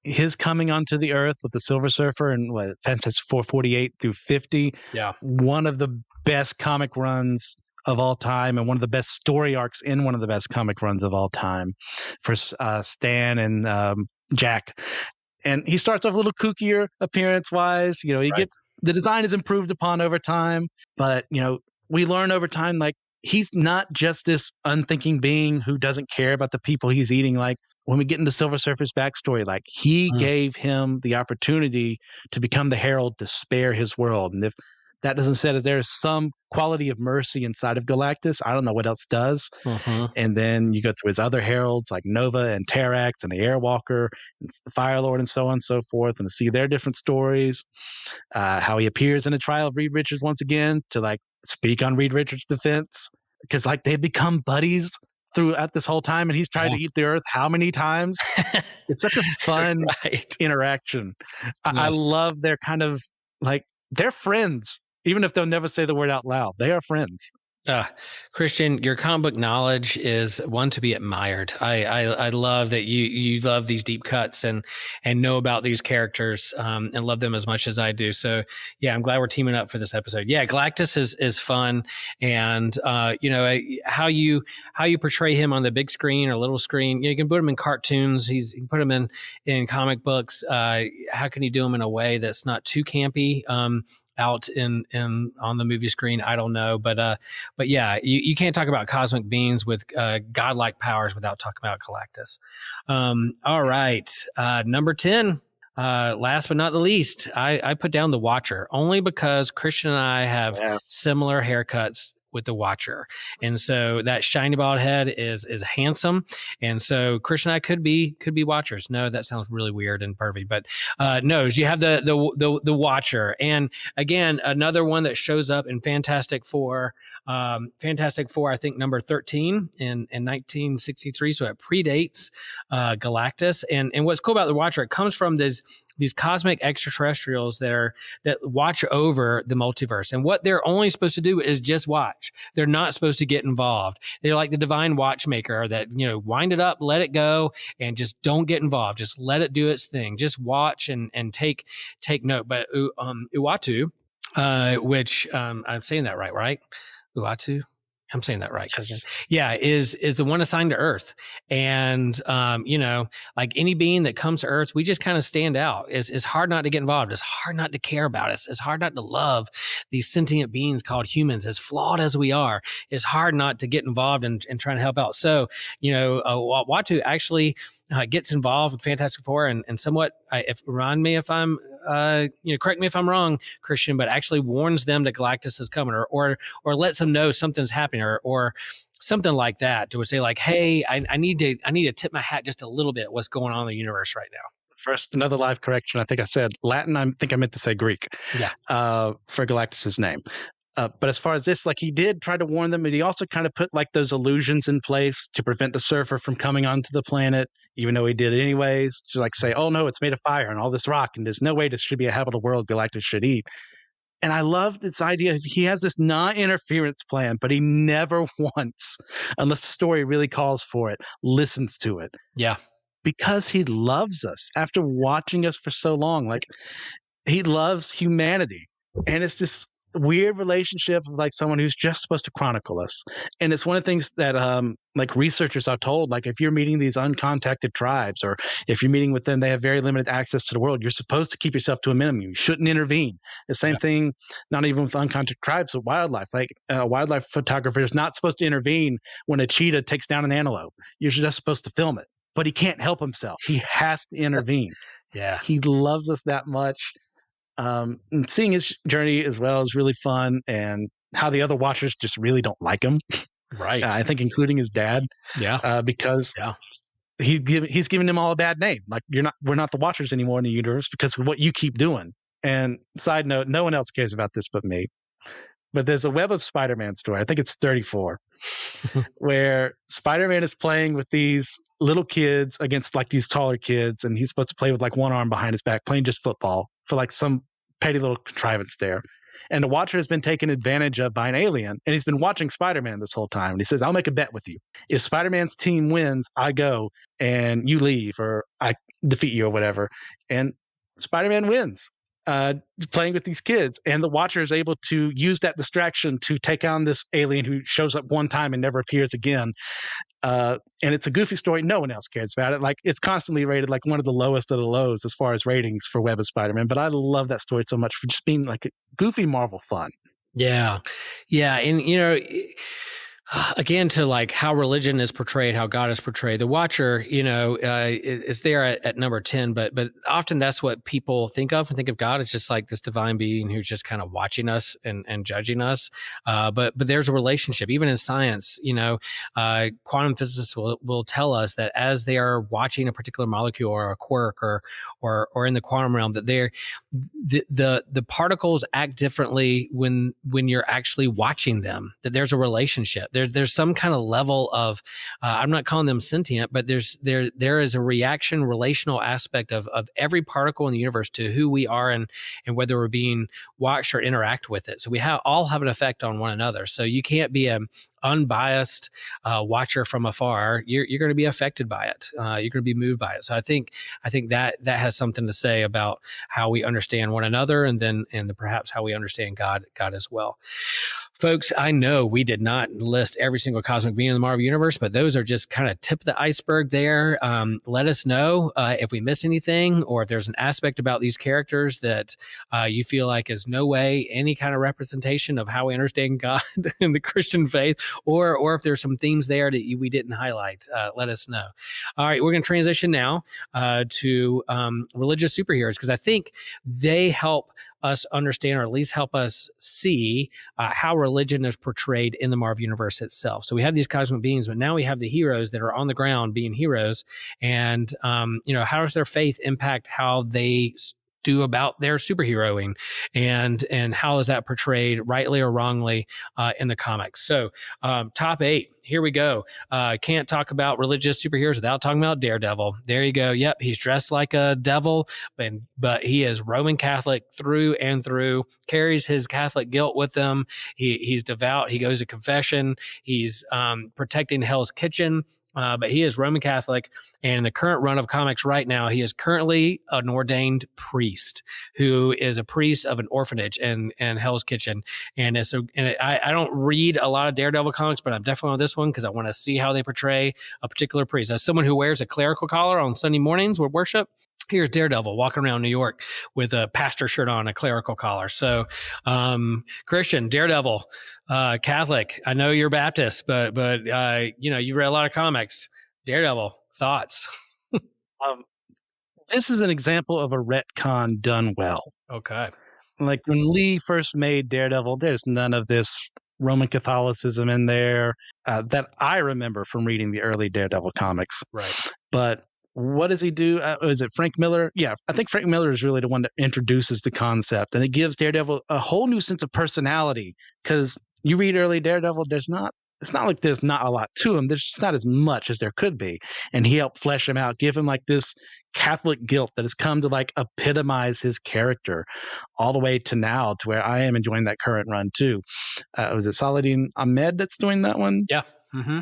His coming onto the Earth with the Silver Surfer and Fantastic 448 through 50. Yeah, one of the best comic runs of all time and one of the best story arcs in one of the best comic runs of all time for Stan and Jack. And he starts off a little kookier appearance wise. Gets the design is improved upon over time, but we learn over time he's not just this unthinking being who doesn't care about the people he's eating. Like when we get into Silver Surfer's backstory, he gave him the opportunity to become the herald to spare his world. And if that doesn't say that there's some quality of mercy inside of Galactus, I don't know what else does. Mm-hmm. And then you go through his other heralds like Nova and Terrax and the Airwalker and the Fire Lord and so on and so forth, and to see their different stories. How he appears in a trial of Reed Richards once again to speak on Reed Richards' defense, because they've become buddies throughout this whole time, and he's tried to eat the Earth how many times? It's such a fun interaction. I love their kind of they're friends. Even if they'll never say the word out loud, they are friends. Christian, your comic book knowledge is one to be admired. I love that you love these deep cuts and know about these characters and love them as much as I do. So yeah, I'm glad we're teaming up for this episode. Yeah, Galactus is fun, and how you portray him on the big screen or little screen. You can put him in cartoons. You can put him in comic books. How can you do him in a way that's not too campy? out in on the movie screen. I don't know, but yeah, you can't talk about cosmic beings with godlike powers without talking about Galactus. All right, number 10. Last but not the least, I put down the Watcher only because Christian and I have similar haircuts with the Watcher, and so that shiny bald head is handsome, and so Christian and I could be Watchers. No, that sounds really weird and pervy, but no, you have the Watcher, and again another one that shows up in Fantastic Four. Fantastic Four, I think number 13 in 1963, so it predates Galactus. And what's cool about the Watcher, it comes from these cosmic extraterrestrials that watch over the multiverse, and what they're only supposed to do is just watch. They're not supposed to get involved. They're like the divine watchmaker that, wind it up, let it go, and just don't get involved. Just let it do its thing. Just watch and take note. But Uatu, which I'm saying that right? Uatu. I'm saying that right. Yes. Yeah, is the one assigned to Earth. And, like any being that comes to Earth, we just kind of stand out. It's hard not to get involved. It's hard not to care about us. It's hard not to love these sentient beings called humans. As flawed as we are, it's hard not to get involved and try to help out. So, Watu actually gets involved with Fantastic Four and somewhat, remind me if I'm, correct me if I'm wrong, Christian, but actually warns them that Galactus is coming, or lets them know something's happening, or something like that, to say like, hey, I need to tip my hat just a little bit what's going on in the universe right now. First, another live correction. I think I said Latin. I think I meant to say Greek. Yeah. For Galactus's name. But as far as this, like, he did try to warn them, but he also kind of put like those illusions in place to prevent the surfer from coming onto the planet, even though he did it anyways. To like say, oh no, it's made of fire and all this rock, and there's no way this should be a habitable world Galactus should eat. And I love this idea. He has this non-interference plan, but he never once, unless the story really calls for it, listens to it. Yeah. Because he loves us after watching us for so long. Like, he loves humanity. And it's this weird relationship with like someone who's just supposed to chronicle us. And it's one of the things that like researchers are told, like if you're meeting these uncontacted tribes, or if you're meeting with them, they have very limited access to the world. You're supposed to keep yourself to a minimum. You shouldn't intervene. The same thing, not even with uncontacted tribes, but wildlife. Like a wildlife photographer is not supposed to intervene when a cheetah takes down an antelope. You're just supposed to film it. But he can't help himself. He has to intervene. Yeah. He loves us that much. And seeing his journey as well is really fun, and how the other Watchers just really don't like him. Right. I think including his dad. Yeah. Because he's giving them all a bad name. Like, we're not the Watchers anymore in the universe because of what you keep doing. And side note, no one else cares about this but me. But there's a Web of Spider-Man story. I think it's 34. Where Spider-Man is playing with these little kids against like these taller kids, and he's supposed to play with like one arm behind his back, playing just football for like some petty little contrivance there. And the Watcher has been taken advantage of by an alien, and he's been watching Spider-Man this whole time. And he says, I'll make a bet with you. If Spider-Man's team wins, I go and you leave, or I defeat you, or whatever. And Spider-Man wins. Playing with these kids, and the Watcher is able to use that distraction to take on this alien who shows up one time and never appears again. And it's a goofy story. No one else cares about it. Like, it's constantly rated like one of the lowest of the lows as far as ratings for Web of Spider-Man. But I love that story so much for just being like a goofy Marvel fun. Yeah. And again, to like how religion is portrayed, how God is portrayed, the Watcher, is there at number 10, but often that's what people think of God. It's just like this divine being who's just kind of watching us and judging us. But there's a relationship, even in science. Quantum physicists will tell us that as they are watching a particular molecule or a quark or in the quantum realm, that the particles act differently when you're actually watching them. That there's a relationship. There's some kind of level of I'm not calling them sentient, but there is a reaction, relational aspect of every particle in the universe to who we are and whether we're being watched or interact with it. So we all have an effect on one another. So you can't be an unbiased watcher from afar. You're going to be affected by it. You're going to be moved by it. So I think that has something to say about how we understand one another, and perhaps how we understand God as well. Folks, I know we did not list every single cosmic being in the Marvel Universe, but those are just kind of tip of the iceberg there. Let us know if we missed anything, or if there's an aspect about these characters that you feel like is no way any kind of representation of how we understand God and the Christian faith, or if there's some themes there that we didn't highlight. Let us know. All right, we're going to transition now to religious superheroes, because I think they help us understand, or at least help us see how religion is portrayed in the Marvel Universe itself. So we have these cosmic beings, but now we have the heroes that are on the ground being heroes. And, how does their faith impact how they do about their superheroing, and how is that portrayed rightly or wrongly in the comics? So top 8, here we go. Can't talk about religious superheroes without talking about Daredevil. There you go. Yep, he's dressed like a devil, but he is Roman Catholic through and through, carries his Catholic guilt with him. He's devout. He goes to confession. He's protecting Hell's Kitchen. But he is Roman Catholic, and in the current run of comics right now, he is currently an ordained priest who is a priest of an orphanage in Hell's Kitchen. And I don't read a lot of Daredevil comics, but I'm definitely on this one because I want to see how they portray a particular priest. As someone who wears a clerical collar on Sunday mornings with worship, here's Daredevil walking around New York with a pastor shirt on, a clerical collar. So, Christian, Daredevil, Catholic. I know you're Baptist, but you read a lot of comics. Daredevil, thoughts? This is an example of a retcon done well. Okay. Like when Lee first made Daredevil, there's none of this Roman Catholicism in there that I remember from reading the early Daredevil comics. Right. But what does he do? Is it Frank Miller? Yeah, I think Frank Miller is really the one that introduces the concept, and it gives Daredevil a whole new sense of personality. Because you read early Daredevil, it's not like there's not a lot to him. There's just not as much as there could be. And he helped flesh him out, give him like this Catholic guilt that has come to like epitomize his character all the way to now, to where I am enjoying that current run too. Was it Saladin Ahmed that's doing that one? Yeah. Mm-hmm.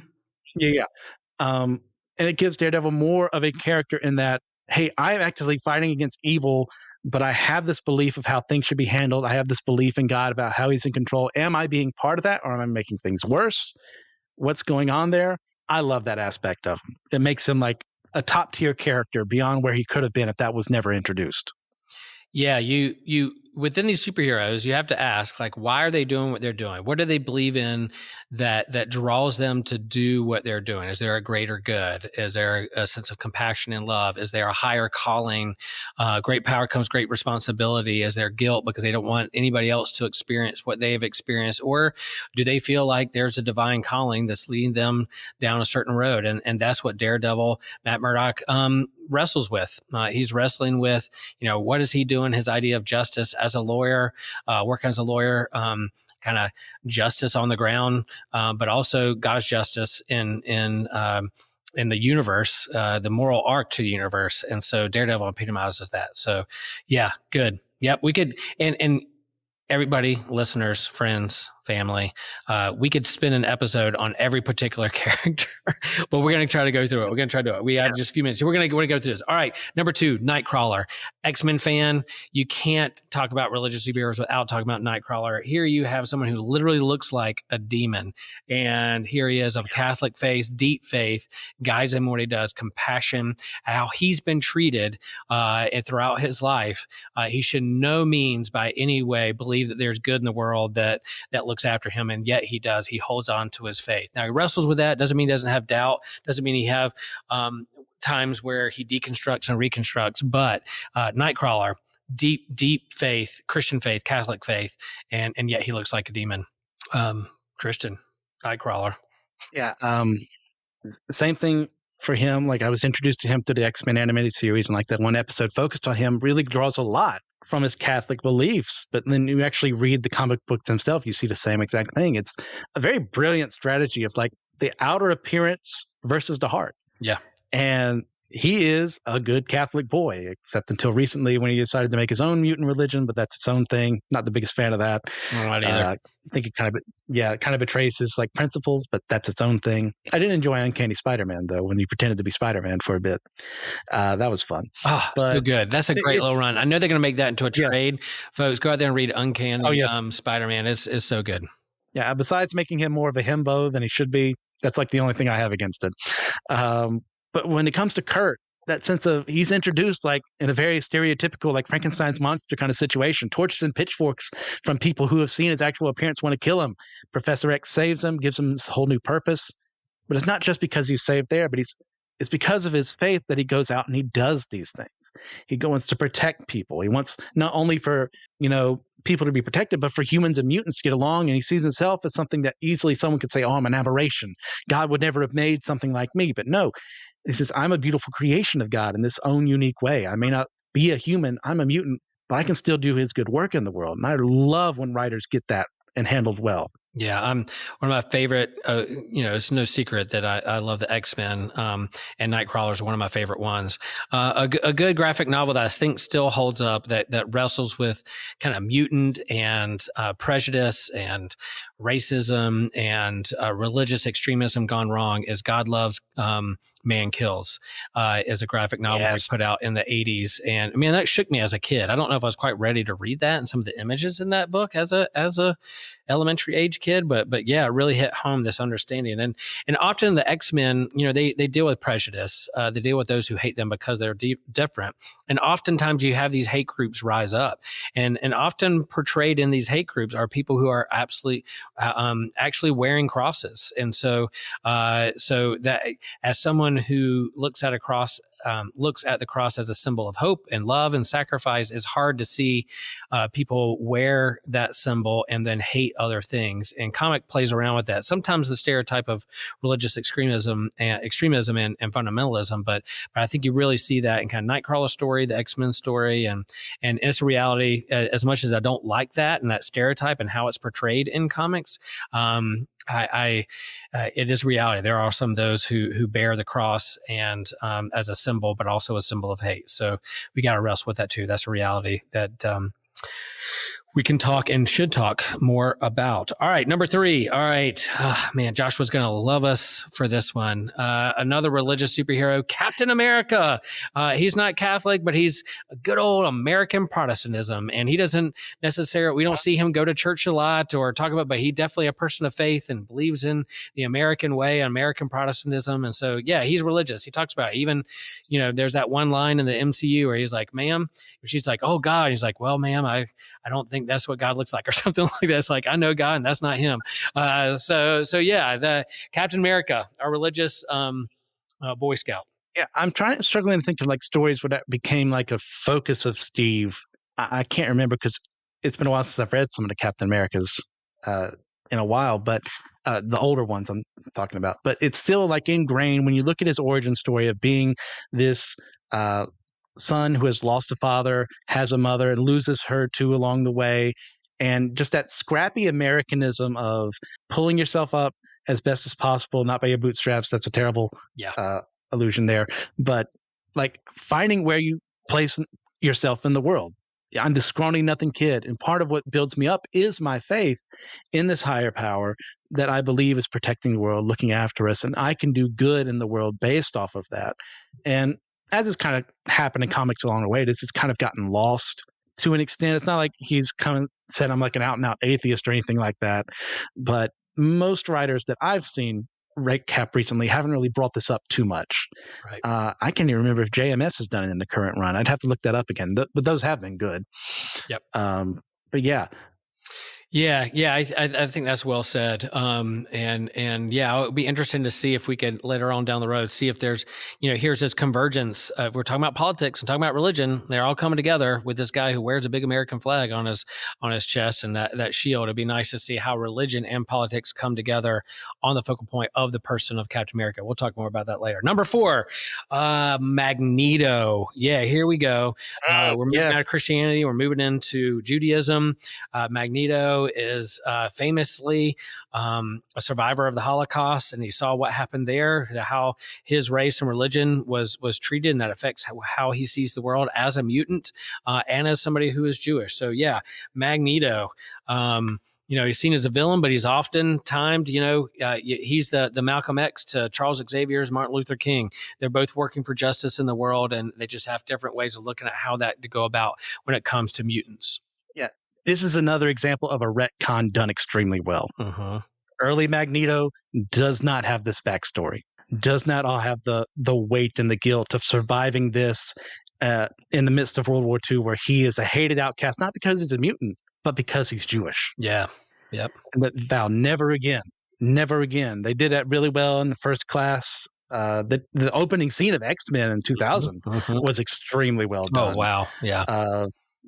Yeah. And it gives Daredevil more of a character in that, hey, I'm actively fighting against evil, but I have this belief of how things should be handled. I have this belief in God about how he's in control. Am I being part of that, or am I making things worse? What's going on there? I love that aspect of him. It makes him like a top tier character beyond where he could have been if that was never introduced. Yeah, you within these superheroes, you have to ask, like, why are they doing what they're doing? What do they believe in that draws them to do what they're doing? Is there a greater good? Is there a sense of compassion and love? Is there a higher calling? Great power comes great responsibility. Is there guilt because they don't want anybody else to experience what they've experienced? Or do they feel like there's a divine calling that's leading them down a certain road? And that's what Daredevil, Matt Murdock, wrestles with. He's wrestling with, what is he doing? His idea of justice as a lawyer, working as a lawyer, kind of justice on the ground, but also God's justice in the universe, the moral arc to the universe. And so Daredevil epitomizes that. So yeah, good. Yep. We could, and everybody, listeners, friends, family, we could spend an episode on every particular character, but we're going to try to go through it. We're going to try to do it. We have just a few minutes. So we're going to go through this. All right. Number 2, Nightcrawler, X-Men fan. You can't talk about religious superheroes without talking about Nightcrawler. Here you have someone who literally looks like a demon. And here he is of Catholic faith, deep faith, guides him what he does, compassion, how he's been treated throughout his life. He should no means by any way believe that there's good in the world that looks after him, and yet he does. He holds on to his faith. Now he wrestles with that. Doesn't mean he doesn't have doubt. Doesn't mean he have times where he deconstructs and reconstructs. But Nightcrawler, deep faith, Christian faith, Catholic faith, and yet he looks like a demon. Christian, Nightcrawler. Yeah. Same thing for him. Like I was introduced to him through the X-Men animated series, and like that one episode focused on him really draws a lot from his Catholic beliefs. But then you actually read the comic books themselves, you see the same exact thing. It's a very brilliant strategy of like the outer appearance versus the heart. Yeah. And he is a good Catholic boy, except until recently when he decided to make his own mutant religion, but that's its own thing. Not the biggest fan of that. Not either. I think it kind of betrays his like principles, but that's its own thing. I did enjoy Uncanny Spider-Man though, when he pretended to be Spider-Man for a bit. That was fun. Oh, so good. That's a great little run. I know they're going to make that into a trade. Folks, go out there and read Uncanny Spider-Man. It's so good. Yeah, besides making him more of a himbo than he should be, that's like the only thing I have against it. But when it comes to Kurt, that sense of he's introduced like in a very stereotypical like Frankenstein's monster kind of situation, torches and pitchforks from people who have seen his actual appearance want to kill him. Professor X saves him, gives him this whole new purpose. But it's not just because he's saved there, but it's because of his faith that he goes out and he does these things. He wants to protect people. He wants not only for, people to be protected, but for humans and mutants to get along. And he sees himself as something that easily someone could say, oh, I'm an aberration. God would never have made something like me. But no, he says, I'm a beautiful creation of God in this own unique way. I may not be a human, I'm a mutant, but I can still do his good work in the world. And I love when writers get that and handled well. Yeah, I'm one of my favorite. It's no secret that I love the X-Men, and Nightcrawler is one of my favorite ones. A good graphic novel that I think still holds up, that wrestles with kind of mutant and prejudice and racism and religious extremism gone wrong is God Loves, Man Kills, is a graphic novel they put out in the 80s. And I mean, that shook me as a kid. I don't know if I was quite ready to read that and some of the images in that book as a elementary age kid, but yeah, it really hit home this understanding. And often the X-Men, they deal with prejudice. They deal with those who hate them because they're different. And oftentimes you have these hate groups rise up, and often portrayed in these hate groups are people who are absolutely actually wearing crosses. And so that as someone who looks at the cross as a symbol of hope and love and sacrifice, is hard to see people wear that symbol and then hate other things. And comic plays around with that. Sometimes the stereotype of religious extremism and fundamentalism, but I think you really see that in kind of Nightcrawler story, the X-Men story, and it's a reality. As much as I don't like that and that stereotype and how it's portrayed in comics, it is reality. There are some of those who bear the cross and as a symbol, but also a symbol of hate. So we got to wrestle with that too. That's a reality that we can talk and should talk more about. All right, number 3. All right, man, Joshua's going to love us for this one. Another religious superhero, Captain America. He's not Catholic, but he's a good old American Protestantism, and he doesn't necessarily, we don't see him go to church a lot or talk about, but he definitely a person of faith and believes in the American way, American Protestantism. And so, yeah, he's religious. He talks about it. Even, there's that one line in the MCU where he's like, ma'am, she's like, oh God. He's like, well, ma'am, I don't think that's what God looks like, or something like that. It's like, I know God and that's not him. So yeah, the Captain America, our religious Boy Scout. Yeah, I'm struggling to think of like stories where that became like a focus of Steve. I can't remember because it's been a while since I've read some of the Captain Americas in a while, but the older ones I'm talking about. But it's still like ingrained when you look at his origin story of being this son who has lost a father, has a mother, and loses her too along the way. And just that scrappy Americanism of pulling yourself up as best as possible, not by your bootstraps. That's a terrible illusion there. But like finding where you place yourself in the world. I'm this scrawny nothing kid. And part of what builds me up is my faith in this higher power that I believe is protecting the world, looking after us. And I can do good in the world based off of that. And as has kind of happened in comics along the way, this has kind of gotten lost to an extent. It's not like he's come and said I'm like an out and out atheist or anything like that. But most writers that I've seen recap recently haven't really brought this up too much. Right. I can't even remember if JMS has done it in the current run. I'd have to look that up again. But those have been good. Yep. But yeah. Yeah, I think that's well said. And yeah, it would be interesting to see if we could later on down the road see if there's, here's this convergence. We're talking about politics and talking about religion. They're all coming together with this guy who wears a big American flag on his chest and that shield. It'd be nice to see how religion and politics come together on the focal point of the person of Captain America. We'll talk more about that later. Number 4, Magneto. Yeah, here we go. We're moving out of Christianity. We're moving into Judaism. Magneto is famously a survivor of the Holocaust, and he saw what happened there, how his race and religion was treated, and that affects how he sees the world as a mutant and as somebody who is Jewish. So yeah, Magneto. He's seen as a villain, but he's often timed, he's the Malcolm X to Charles Xavier's Martin Luther King. They're both working for justice in the world, and they just have different ways of looking at how that to go about when it comes to mutants. Yeah. this is another example of a retcon done extremely well. Early Magneto does not have this backstory, does not all have the weight and the guilt of surviving this in the midst of World War II, where he is a hated outcast, not because he's a mutant, but because he's Jewish. Yeah. Yep. And that vow never again, never again. They did that really well in the First Class. The opening scene of X-Men in 2000 was extremely well done. Oh, wow. Yeah.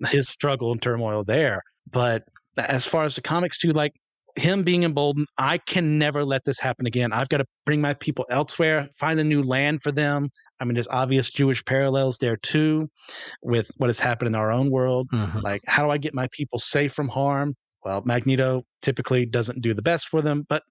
His struggle and turmoil there. But as far as the comics too, like him being emboldened, I can never let this happen again. I've got to bring my people elsewhere, find a new land for them. I mean, there's obvious Jewish parallels there too with what has happened in our own world. Like, how do I get my people safe from harm? Well, Magneto typically doesn't do the best for them, but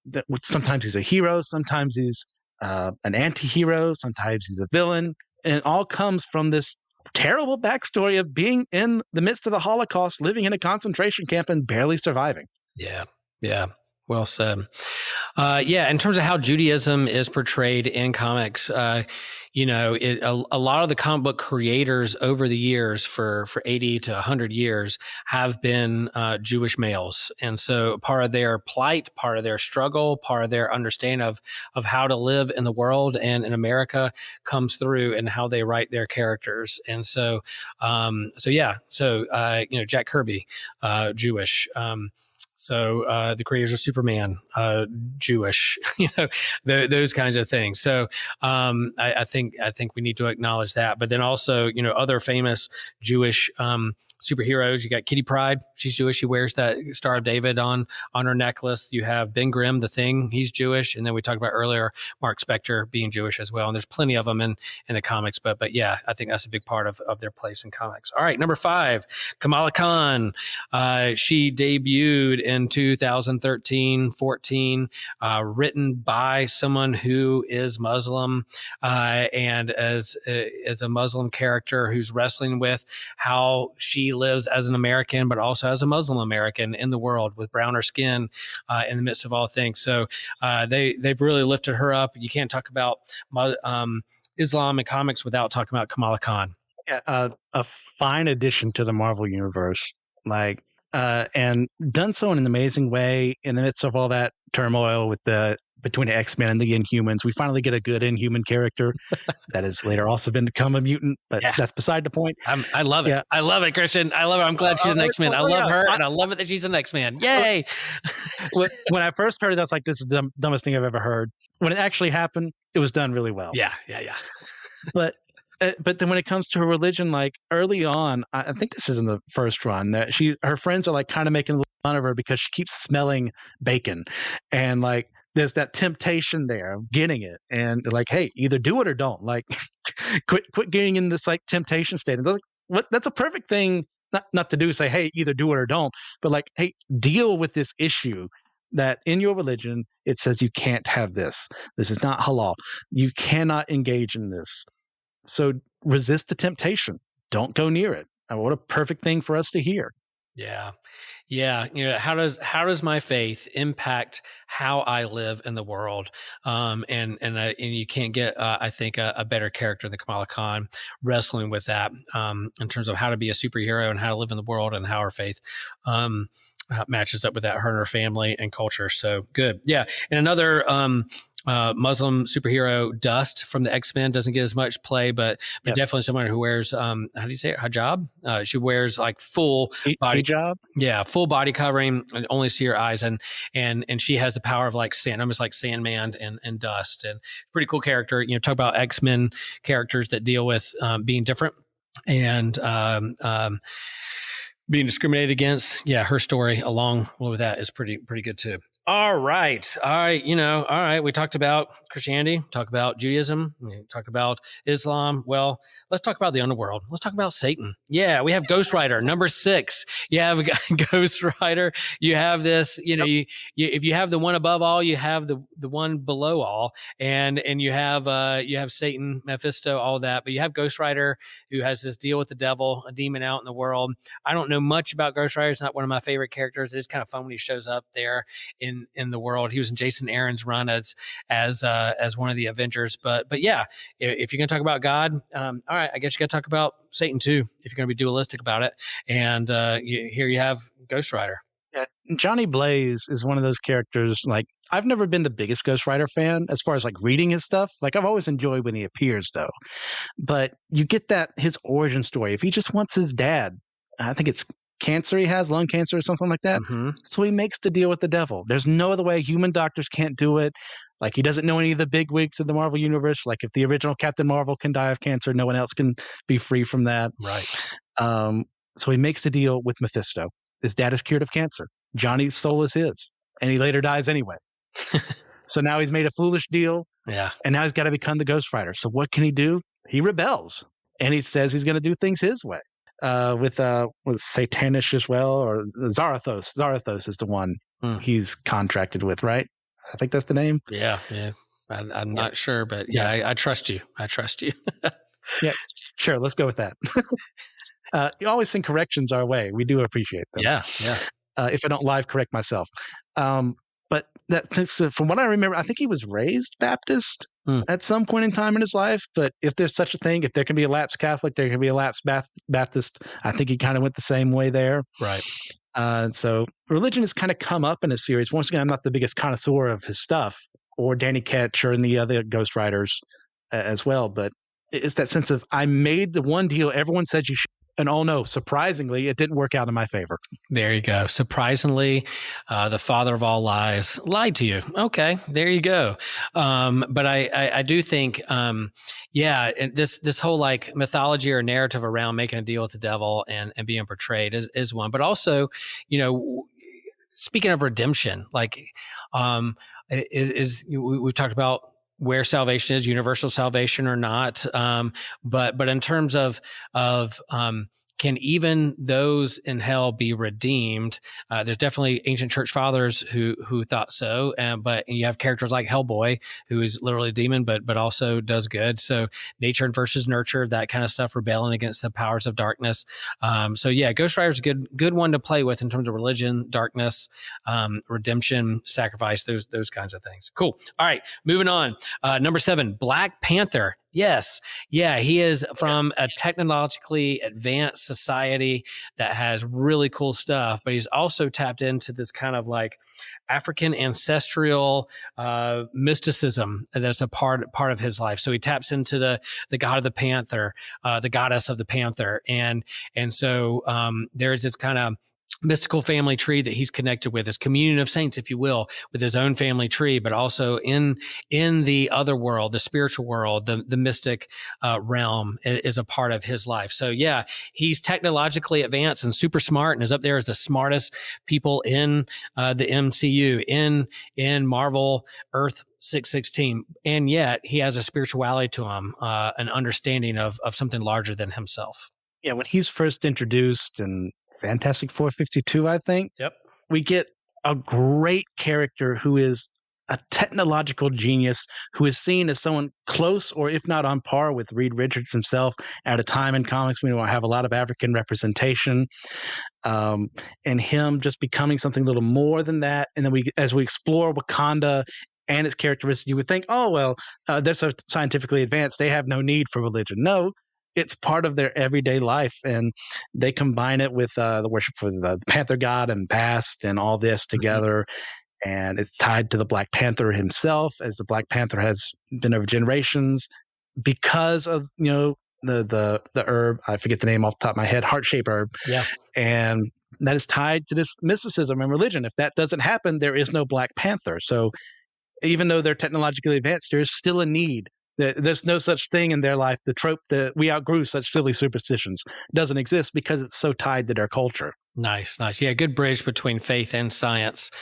sometimes he's a hero, sometimes he's an anti-hero, sometimes he's a villain. And it all comes from this terrible backstory of being in the midst of the Holocaust, living in a concentration camp and barely surviving. Yeah. Yeah. Well said. In terms of how Judaism is portrayed in comics, a lot of the comic book creators over the years for 80 to 100 years have been Jewish males. And so part of their plight, part of their struggle, part of their understanding of how to live in the world and in America comes through in how they write their characters. And so Jack Kirby, Jewish. So the creators of Superman, Jewish, those kinds of things. So I think we need to acknowledge that. But then also, other famous Jewish superheroes. You got Kitty Pryde. She's Jewish. She wears that Star of David on her necklace. You have Ben Grimm, the Thing. He's Jewish. And then we talked about earlier Mark Spector being Jewish as well. And there's plenty of them in the comics. But yeah, I think that's a big part of their place in comics. All right, number 5, Kamala Khan. She debuted in 2013-14, written by someone who is Muslim and as a Muslim character who's wrestling with how she lives as an American, but also as a Muslim American in the world with browner skin in the midst of all things. So they've really lifted her up. You can't talk about Islam and comics without talking about Kamala Khan. Yeah, a fine addition to the Marvel universe. And done so in an amazing way in the midst of all that turmoil between the X-Men and the Inhumans. We finally get a good Inhuman character that has later also become a mutant, but that's beside the point. I love it. Yeah. I love it, Christian. I love it. I'm glad she's an X-Men. I love her, and I love it that she's an X-Men. Yay! When I first heard it, I was like, this is the dumbest thing I've ever heard. When it actually happened, it was done really well. Yeah. But then when it comes to her religion, like early on, I think this is in the first run, that her friends are like kind of making a little fun of her because she keeps smelling bacon, and like there's that temptation there of getting it, and they're like, hey, either do it or don't. Like, quit getting in this like temptation state. And they're like, what? That's a perfect thing not to do. Say, hey, either do it or don't. But like, hey, deal with this issue. That in your religion, it says you can't have this. This is not halal. You cannot engage in this. So resist the temptation. Don't go near it. What a perfect thing for us to hear. Yeah. How does my faith impact how I live in the world? And you can't get, I think, a better character than Kamala Khan wrestling with that in terms of how to be a superhero and how to live in the world and how our faith matches up with that, her and her family and culture. So good. Yeah. And another Muslim superhero, Dust from the X-Men, doesn't get as much play, but definitely someone who wears how do you say it? Hijab. She wears like full body hijab. Yeah, full body covering and only see her eyes, and she has the power of like almost like Sandman and Dust, and pretty cool character. Talk about X-Men characters that deal with being different and being discriminated against. Yeah, her story along with that is pretty good too. All right. We talked about Christianity, talk about Judaism, talk about Islam. Well, let's talk about the underworld. Let's talk about Satan. Yeah, we have Ghost Rider, number 6. You have Ghost Rider. You have this, you if you have the one above all, you have the one below all, and you have Satan, Mephisto, all that. But you have Ghost Rider, who has this deal with the devil, a demon out in the world. I don't know much about Ghost Rider. It's not one of my favorite characters. It is kind of fun when he shows up there in in the world. He was in Jason Aaron's run as one of the Avengers. But yeah, if you're going to talk about God, all right, I guess you got to talk about Satan too, if you're going to be dualistic about it. And here you have Ghost Rider. Yeah, Johnny Blaze is one of those characters. Like, I've never been the biggest Ghost Rider fan as far as like reading his stuff. Like, I've always enjoyed when he appears, though. But you get that his origin story. If he just wants his dad, I think it's cancer he has, lung cancer or something like that. Mm-hmm. So he makes the deal with the devil. There's no other way. Human doctors can't do it. Like, he doesn't know any of the big wigs in the Marvel universe. Like, if the original Captain Marvel can die of cancer, no one else can be free from that. Right. So he makes the deal with Mephisto. His dad is cured of cancer. Johnny's soul is his, and he later dies anyway. So now he's made a foolish deal. Yeah. And now he's got to become the Ghost Rider. So what can he do? He rebels, and he says he's going to do things his way. With Satanish as well, or Zarathos. Zarathos is the one he's contracted with, right? I think that's the name. Yeah. I'm not sure, but yeah, I trust you. Yeah, sure. Let's go with that. You always send corrections our way. We do appreciate them. Yeah. If I don't live correct myself. But from what I remember, I think he was raised Baptist at some point in time in his life. But if there's such a thing, if there can be a lapsed Catholic, there can be a lapsed Baptist. I think he kind of went the same way there. Right. So religion has kind of come up in a series. Once again, I'm not the biggest connoisseur of his stuff, or Danny Ketch or any of the other Ghost Riders as well. But it's that sense of, I made the one deal everyone said you should. And oh no, surprisingly, it didn't work out in my favor. There you go. Surprisingly, the father of all lies lied to you. Okay, there you go. But I do think, this whole like mythology or narrative around making a deal with the devil and being portrayed is one. But also, speaking of redemption, like we've talked about where salvation is, universal salvation or not. But in terms of can even those in hell be redeemed? There's definitely ancient church fathers who thought so. But you have characters like Hellboy, who is literally a demon, but also does good. So nature versus nurture, that kind of stuff, rebelling against the powers of darkness. So yeah, Ghost Rider's a good one to play with in terms of religion, darkness, redemption, sacrifice, those kinds of things. Cool. All right, moving on. Number 7, Black Panther. Yes. Yeah. He is from a technologically advanced society that has really cool stuff, but he's also tapped into this kind of like African ancestral mysticism that's a part of his life. So he taps into the god of the panther, the goddess of the panther. And so there's this kind of mystical family tree that he's connected with, his communion of saints, if you will, with his own family tree, but also in the other world, the spiritual world, the mystic realm is a part of his life. So yeah, he's technologically advanced and super smart and is up there as the smartest people in the MCU, in Marvel Earth 616. And yet he has a spirituality to him, an understanding of something larger than himself. Yeah, when he's first introduced in Fantastic 452, I think. Yep. We get a great character who is a technological genius, who is seen as someone close or if not on par with Reed Richards himself at a time in comics when we have a lot of African representation, and him just becoming something a little more than that. And then as we explore Wakanda and its characteristics, you would think, oh, well, they're so scientifically advanced, they have no need for religion. No, it's part of their everyday life, and they combine it with the worship for the Panther God and Bast and all this together. Mm-hmm. And it's tied to the Black Panther himself, as the Black Panther has been over generations because of the herb. I forget the name off the top of my head, heart-shaped herb. Yeah, and that is tied to this mysticism and religion. If that doesn't happen, there is no Black Panther. So even though they're technologically advanced, there is still a need. There's no such thing in their life. The trope that we outgrew such silly superstitions doesn't exist because it's so tied to their culture. Nice. Yeah, good bridge between faith and science,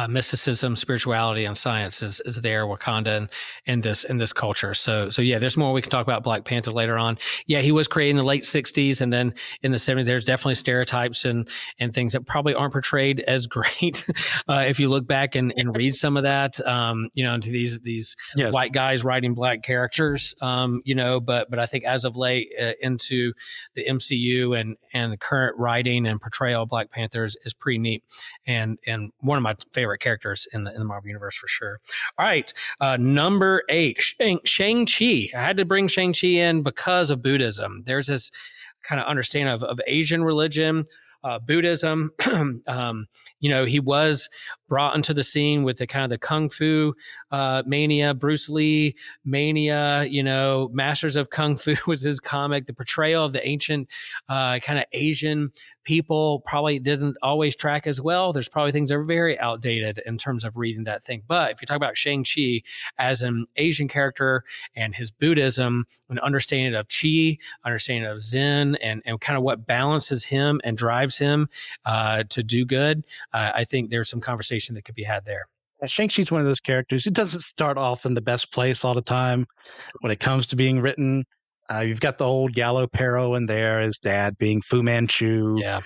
mysticism, spirituality, and science is there. Wakanda and in this culture. So yeah, there's more we can talk about Black Panther later on. Yeah, he was created in the late '60s, and then in the '70s, there's definitely stereotypes and things that probably aren't portrayed as great if you look back and read some of that. To these white guys writing black characters. But I think as of late into the MCU and the current writing and portrayal of Black Panther is pretty neat, and one of my favorite characters in the Marvel universe for sure. All right, number 8, Shang-Chi. I had to bring Shang-Chi in because of Buddhism. There's this kind of understanding of Asian religion, Buddhism. He was brought into the scene with the kind of the kung fu mania, Bruce Lee mania. Masters of Kung Fu was his comic. The portrayal of the ancient kind of Asian people probably didn't always track as well. There's probably things that are very outdated in terms of reading that thing. But if you talk about Shang-Chi as an Asian character and his Buddhism, an understanding of Qi, understanding of Zen, and kind of what balances him and drives him to do good, I think there's some conversation that could be had there. Shang-Chi's one of those characters. It doesn't start off in the best place all the time when it comes to being written. You've got the old Gallo Pero in there, his dad being Fu Manchu. Yeah.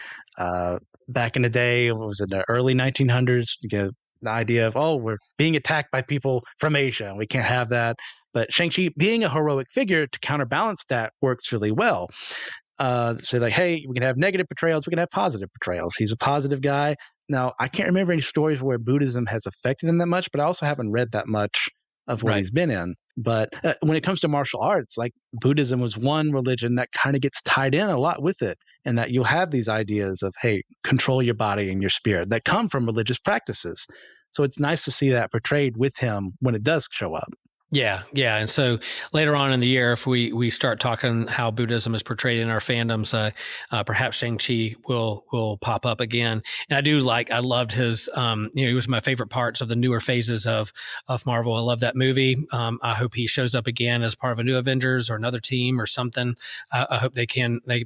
Back in the day, it was in the early 1900s, the idea of, we're being attacked by people from Asia. We can't have that. But Shang-Chi being a heroic figure to counterbalance that works really well. So like, hey, we can have negative portrayals, we can have positive portrayals. He's a positive guy. Now, I can't remember any stories where Buddhism has affected him that much, but I also haven't read that much of what he's been in. But when it comes to martial arts, like Buddhism was one religion that kind of gets tied in a lot with it, and that you'll have these ideas of, hey, control your body and your spirit that come from religious practices. So it's nice to see that portrayed with him when it does show up. Yeah. And so later on in the year, if we start talking how Buddhism is portrayed in our fandoms, perhaps Shang-Chi will pop up again. And I loved his, he was my favorite parts of the newer phases of Marvel. I love that movie. I hope he shows up again as part of a new Avengers or another team or something. I hope they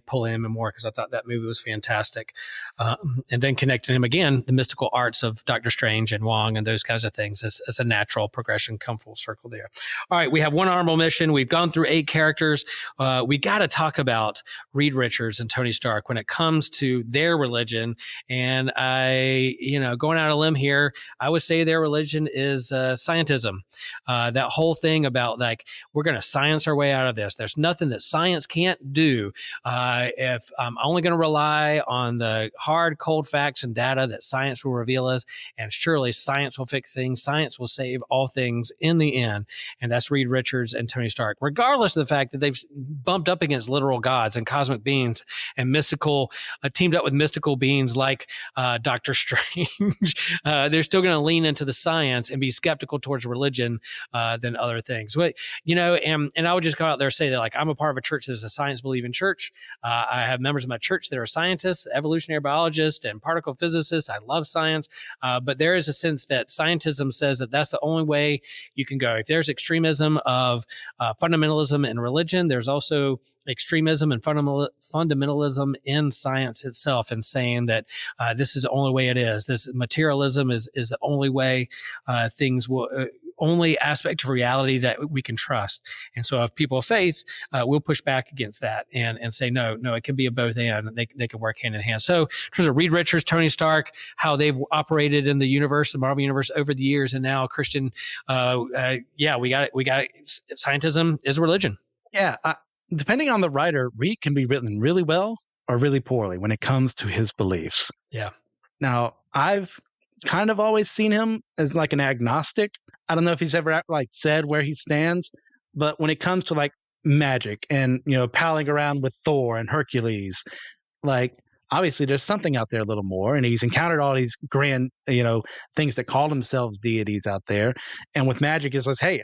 pull him in more, because I thought that movie was fantastic. And then connecting him again, the mystical arts of Doctor Strange and Wong and those kinds of things as a natural progression, come full circle there. All right, we have one honorable mention. We've gone through 8 characters. We got to talk about Reed Richards and Tony Stark when it comes to their religion. And going out on a limb here, I would say their religion is scientism. That whole thing about like, we're going to science our way out of this. There's nothing that science can't do. If I'm only going to rely on the hard, cold facts and data that science will reveal us, and surely science will fix things. Science will save all things in the end. And that's Reed Richards and Tony Stark, regardless of the fact that they've bumped up against literal gods and cosmic beings and mystical, teamed up with mystical beings like Doctor Strange. They're still going to lean into the science and be skeptical towards religion than other things. But, and I would just go out there and say that, like, I'm a part of a church that's a science-believing church. I have members of my church that are scientists, evolutionary biologists, and particle physicists. I love science. But there is a sense that scientism says that that's the only way you can go. If there's extremism of fundamentalism in religion, there's also extremism and fundamentalism in science itself, and saying that this is the only way it is. This materialism is the only way things will. Only aspect of reality that we can trust. And so if people of faith will push back against that and say, no, it can be a both and. They can work hand in hand. So in terms of Reed Richards, Tony Stark, how they've operated in the universe, the Marvel universe over the years, and now Christian, we got it. Scientism is a religion. Yeah. Depending on the writer, Reed can be written really well or really poorly when it comes to his beliefs. Yeah. Now, I've kind of always seen him as like an agnostic. I don't know if he's ever said where he stands, but when it comes to like magic and, palling around with Thor and Hercules, like obviously there's something out there a little more, and he's encountered all these grand, things that call themselves deities out there. And with magic, it says, hey,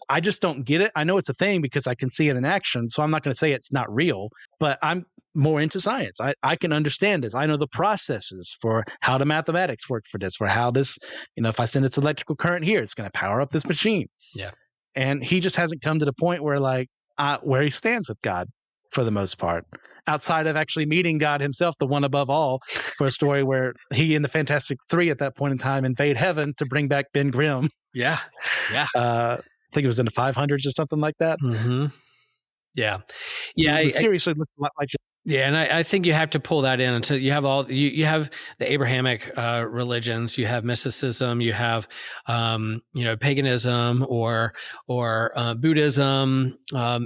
I just don't get it. I know it's a thing because I can see it in action. So I'm not going to say it's not real, but I'm more into science. I can understand this. I know the processes for how the mathematics work for this, for how this, if I send this electrical current here, it's going to power up this machine. Yeah. And he just hasn't come to the point where where he stands with God for the most part, outside of actually meeting God himself, the one above all, for a story where he and the Fantastic Three at that point in time invade heaven to bring back Ben Grimm. Yeah. I think it was in the 500s or something like that. Mm-hmm. Yeah. It seriously looks a lot like Yeah, and I think you have to pull that in until you have you have the Abrahamic religions, you have mysticism, you have paganism or Buddhism,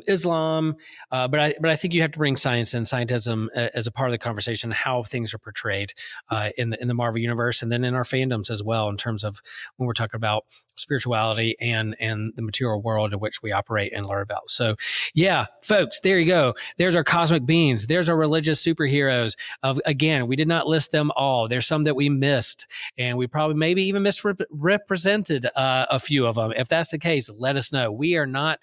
Islam, but I think you have to bring science and scientism as a part of the conversation, how things are portrayed in the Marvel universe, and then in our fandoms as well, in terms of when we're talking about spirituality and the material world in which we operate and learn about. So, yeah, folks, there you go. There's our cosmic beings. There's our religious superheroes. Again, we did not list them all. There's some that we missed, and we probably maybe even misrepresented a few of them. If that's the case, let us know. We are not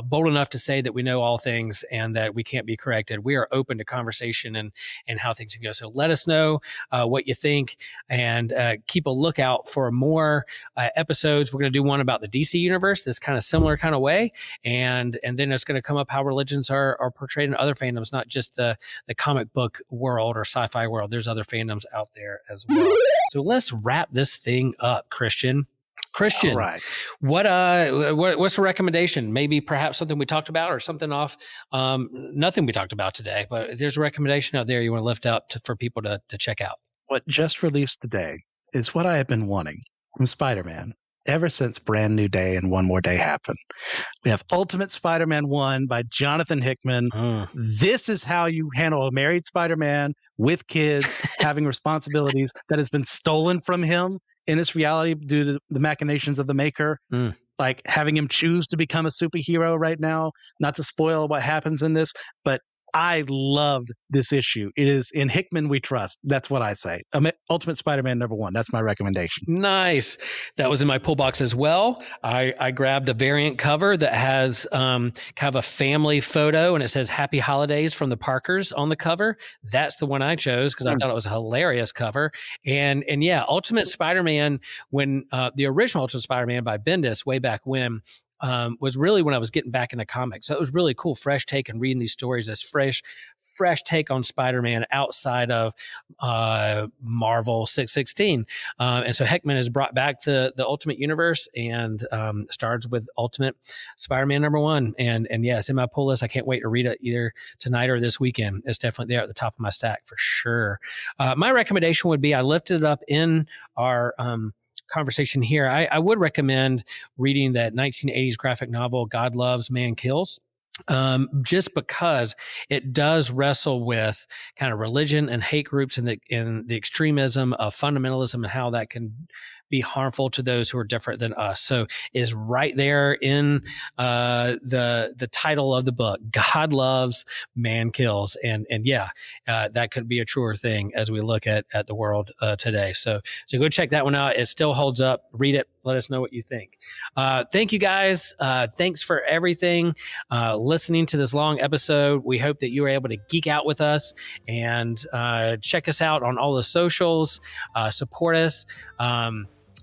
bold enough to say that we know all things and that we can't be corrected. We are open to conversation and how things can go. So let us know what you think, and keep a lookout for more episodes. We're going to do one about the DC universe, this kind of similar kind of way, and then it's going to come up how religions are portrayed in other fandoms, not just the comic book world or sci-fi world. There's other fandoms out there as well. So let's wrap this thing up, Christian. All right. What's a recommendation? Maybe perhaps something we talked about or something off, nothing we talked about today, but if there's a recommendation out there you want to lift up for people to check out. What just released today is what I have been wanting from Spider-Man ever since Brand New Day and One More Day happened. We have Ultimate Spider-Man 1 by Jonathan Hickman. This is how you handle a married Spider-Man with kids, having responsibilities that has been stolen from him in this reality due to the machinations of the maker. Like having him choose to become a superhero right now, not to spoil what happens in this, but I loved this issue. It is in Hickman we trust. That's what I say. Ultimate Spider-Man #1. That's my recommendation. Nice. That was in my pull box as well. I grabbed the variant cover that has kind of a family photo, and it says Happy Holidays from the Parkers on the cover. That's the one I chose because I thought it was a hilarious cover. And yeah, Ultimate Spider-Man, when the original Ultimate Spider-Man by Bendis way back when, was really when I was getting back into comics. So it was really cool, fresh take, and reading these stories as fresh take on Spider-Man outside of Marvel 616. And so Hickman has brought back the Ultimate Universe and starts with Ultimate Spider-Man #1. And yeah, it's in my pull list. I can't wait to read it either tonight or this weekend. It's definitely there at the top of my stack for sure. My recommendation would be, I lifted it up in our conversation here. I would recommend reading that 1980s graphic novel, God Loves, Man Kills. Just because it does wrestle with kind of religion and hate groups and the extremism of fundamentalism and how that can be harmful to those who are different than us. So is right there in the title of the book, God Loves, Man Kills. And yeah, that could be a truer thing as we look at the world today. So go check that one out. It still holds up. Read it. Let us know what you think. Thank you guys. Thanks for everything. Listening to this long episode. We hope that you were able to geek out with us and check us out on all the socials. Support us.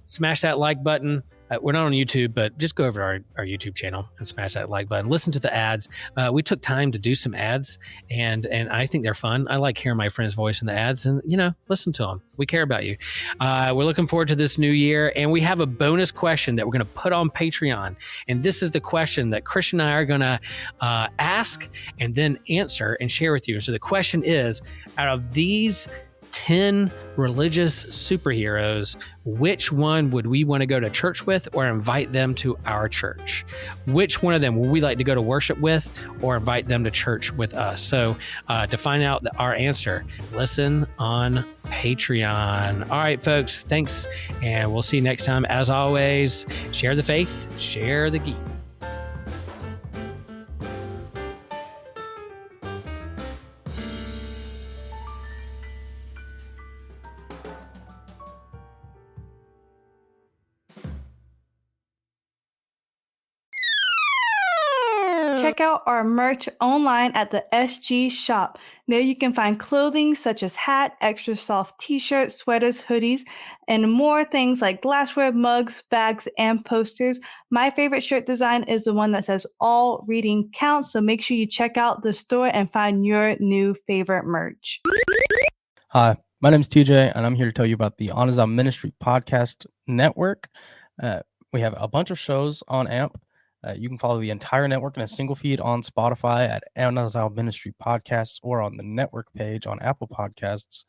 Smash that like button. We're not on YouTube, but just go over to our YouTube channel and smash that like button. Listen to the ads. We took time to do some ads, and I think they're fun. I like hearing my friend's voice in the ads, and listen to them. We care about you. We're looking forward to this new year, and we have a bonus question that we're going to put on Patreon. And this is the question that Christian and I are going to ask and then answer and share with you. So the question is, out of these 10 religious superheroes, which one would we want to go to church with or invite them to our church? Which one of them would we like to go to worship with or invite them to church with us? So to find out our answer, listen on Patreon. All right, folks, thanks. And we'll see you next time. As always, share the faith, share the geek. Check out our merch online at the SG Shop. There you can find clothing such as hat, extra soft t-shirts, sweaters, hoodies, and more things like glassware, mugs, bags, and posters. My favorite shirt design is the one that says all reading counts. So make sure you check out the store and find your new favorite merch. Hi, my name is TJ, and I'm here to tell you about the Anazam Ministry Podcast Network. We have a bunch of shows on AMP. You can follow the entire network in a single feed on Spotify at Anazal Ministry Podcasts or on the network page on Apple Podcasts.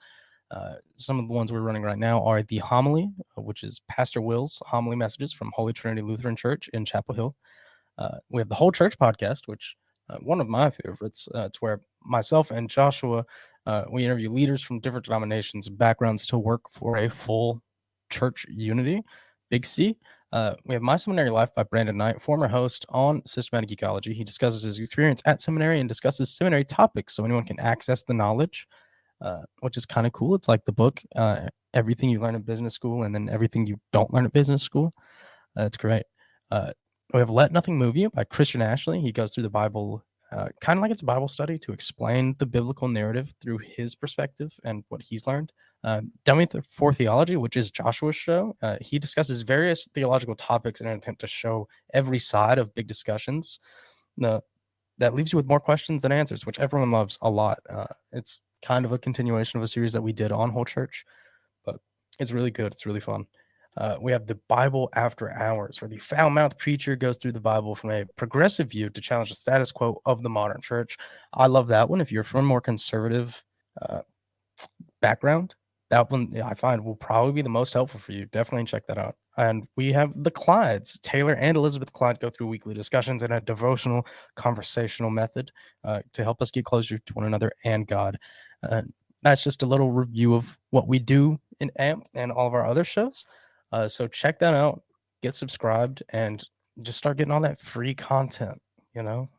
Some of the ones we're running right now are The Homily, which is Pastor Will's homily messages from Holy Trinity Lutheran Church in Chapel Hill. We have the Whole Church podcast, which one of my favorites. It's where myself and Joshua, we interview leaders from different denominations and backgrounds to work for a full church unity, Big C. We have My Seminary Life by Brandon Knight, former host on Systematic Geekology. He discusses his experience at seminary and discusses seminary topics so anyone can access the knowledge, which is kind of cool. It's like the book, Everything You Learn in Business School and then Everything You Don't Learn at Business School. That's great. We have Let Nothing Move You by Christian Ashley. He goes through the Bible kind of like it's a Bible study to explain the biblical narrative through his perspective and what he's learned. Dummy for Theology, which is Joshua's show. He discusses various theological topics in an attempt to show every side of big discussions. That leaves you with more questions than answers, which everyone loves a lot. It's kind of a continuation of a series that we did on Whole Church, but it's really good. It's really fun. We have the Bible After Hours, where the foul-mouthed preacher goes through the Bible from a progressive view to challenge the status quo of the modern church. I love that one. If you're from a more conservative background, that one I find will probably be the most helpful for you. Definitely check that out. And we have the Clydes. Taylor and Elizabeth Clyde go through weekly discussions in a devotional, conversational method to help us get closer to one another and God. That's just a little review of what we do in AMP and all of our other shows. So check that out, get subscribed, and just start getting all that free content, you know?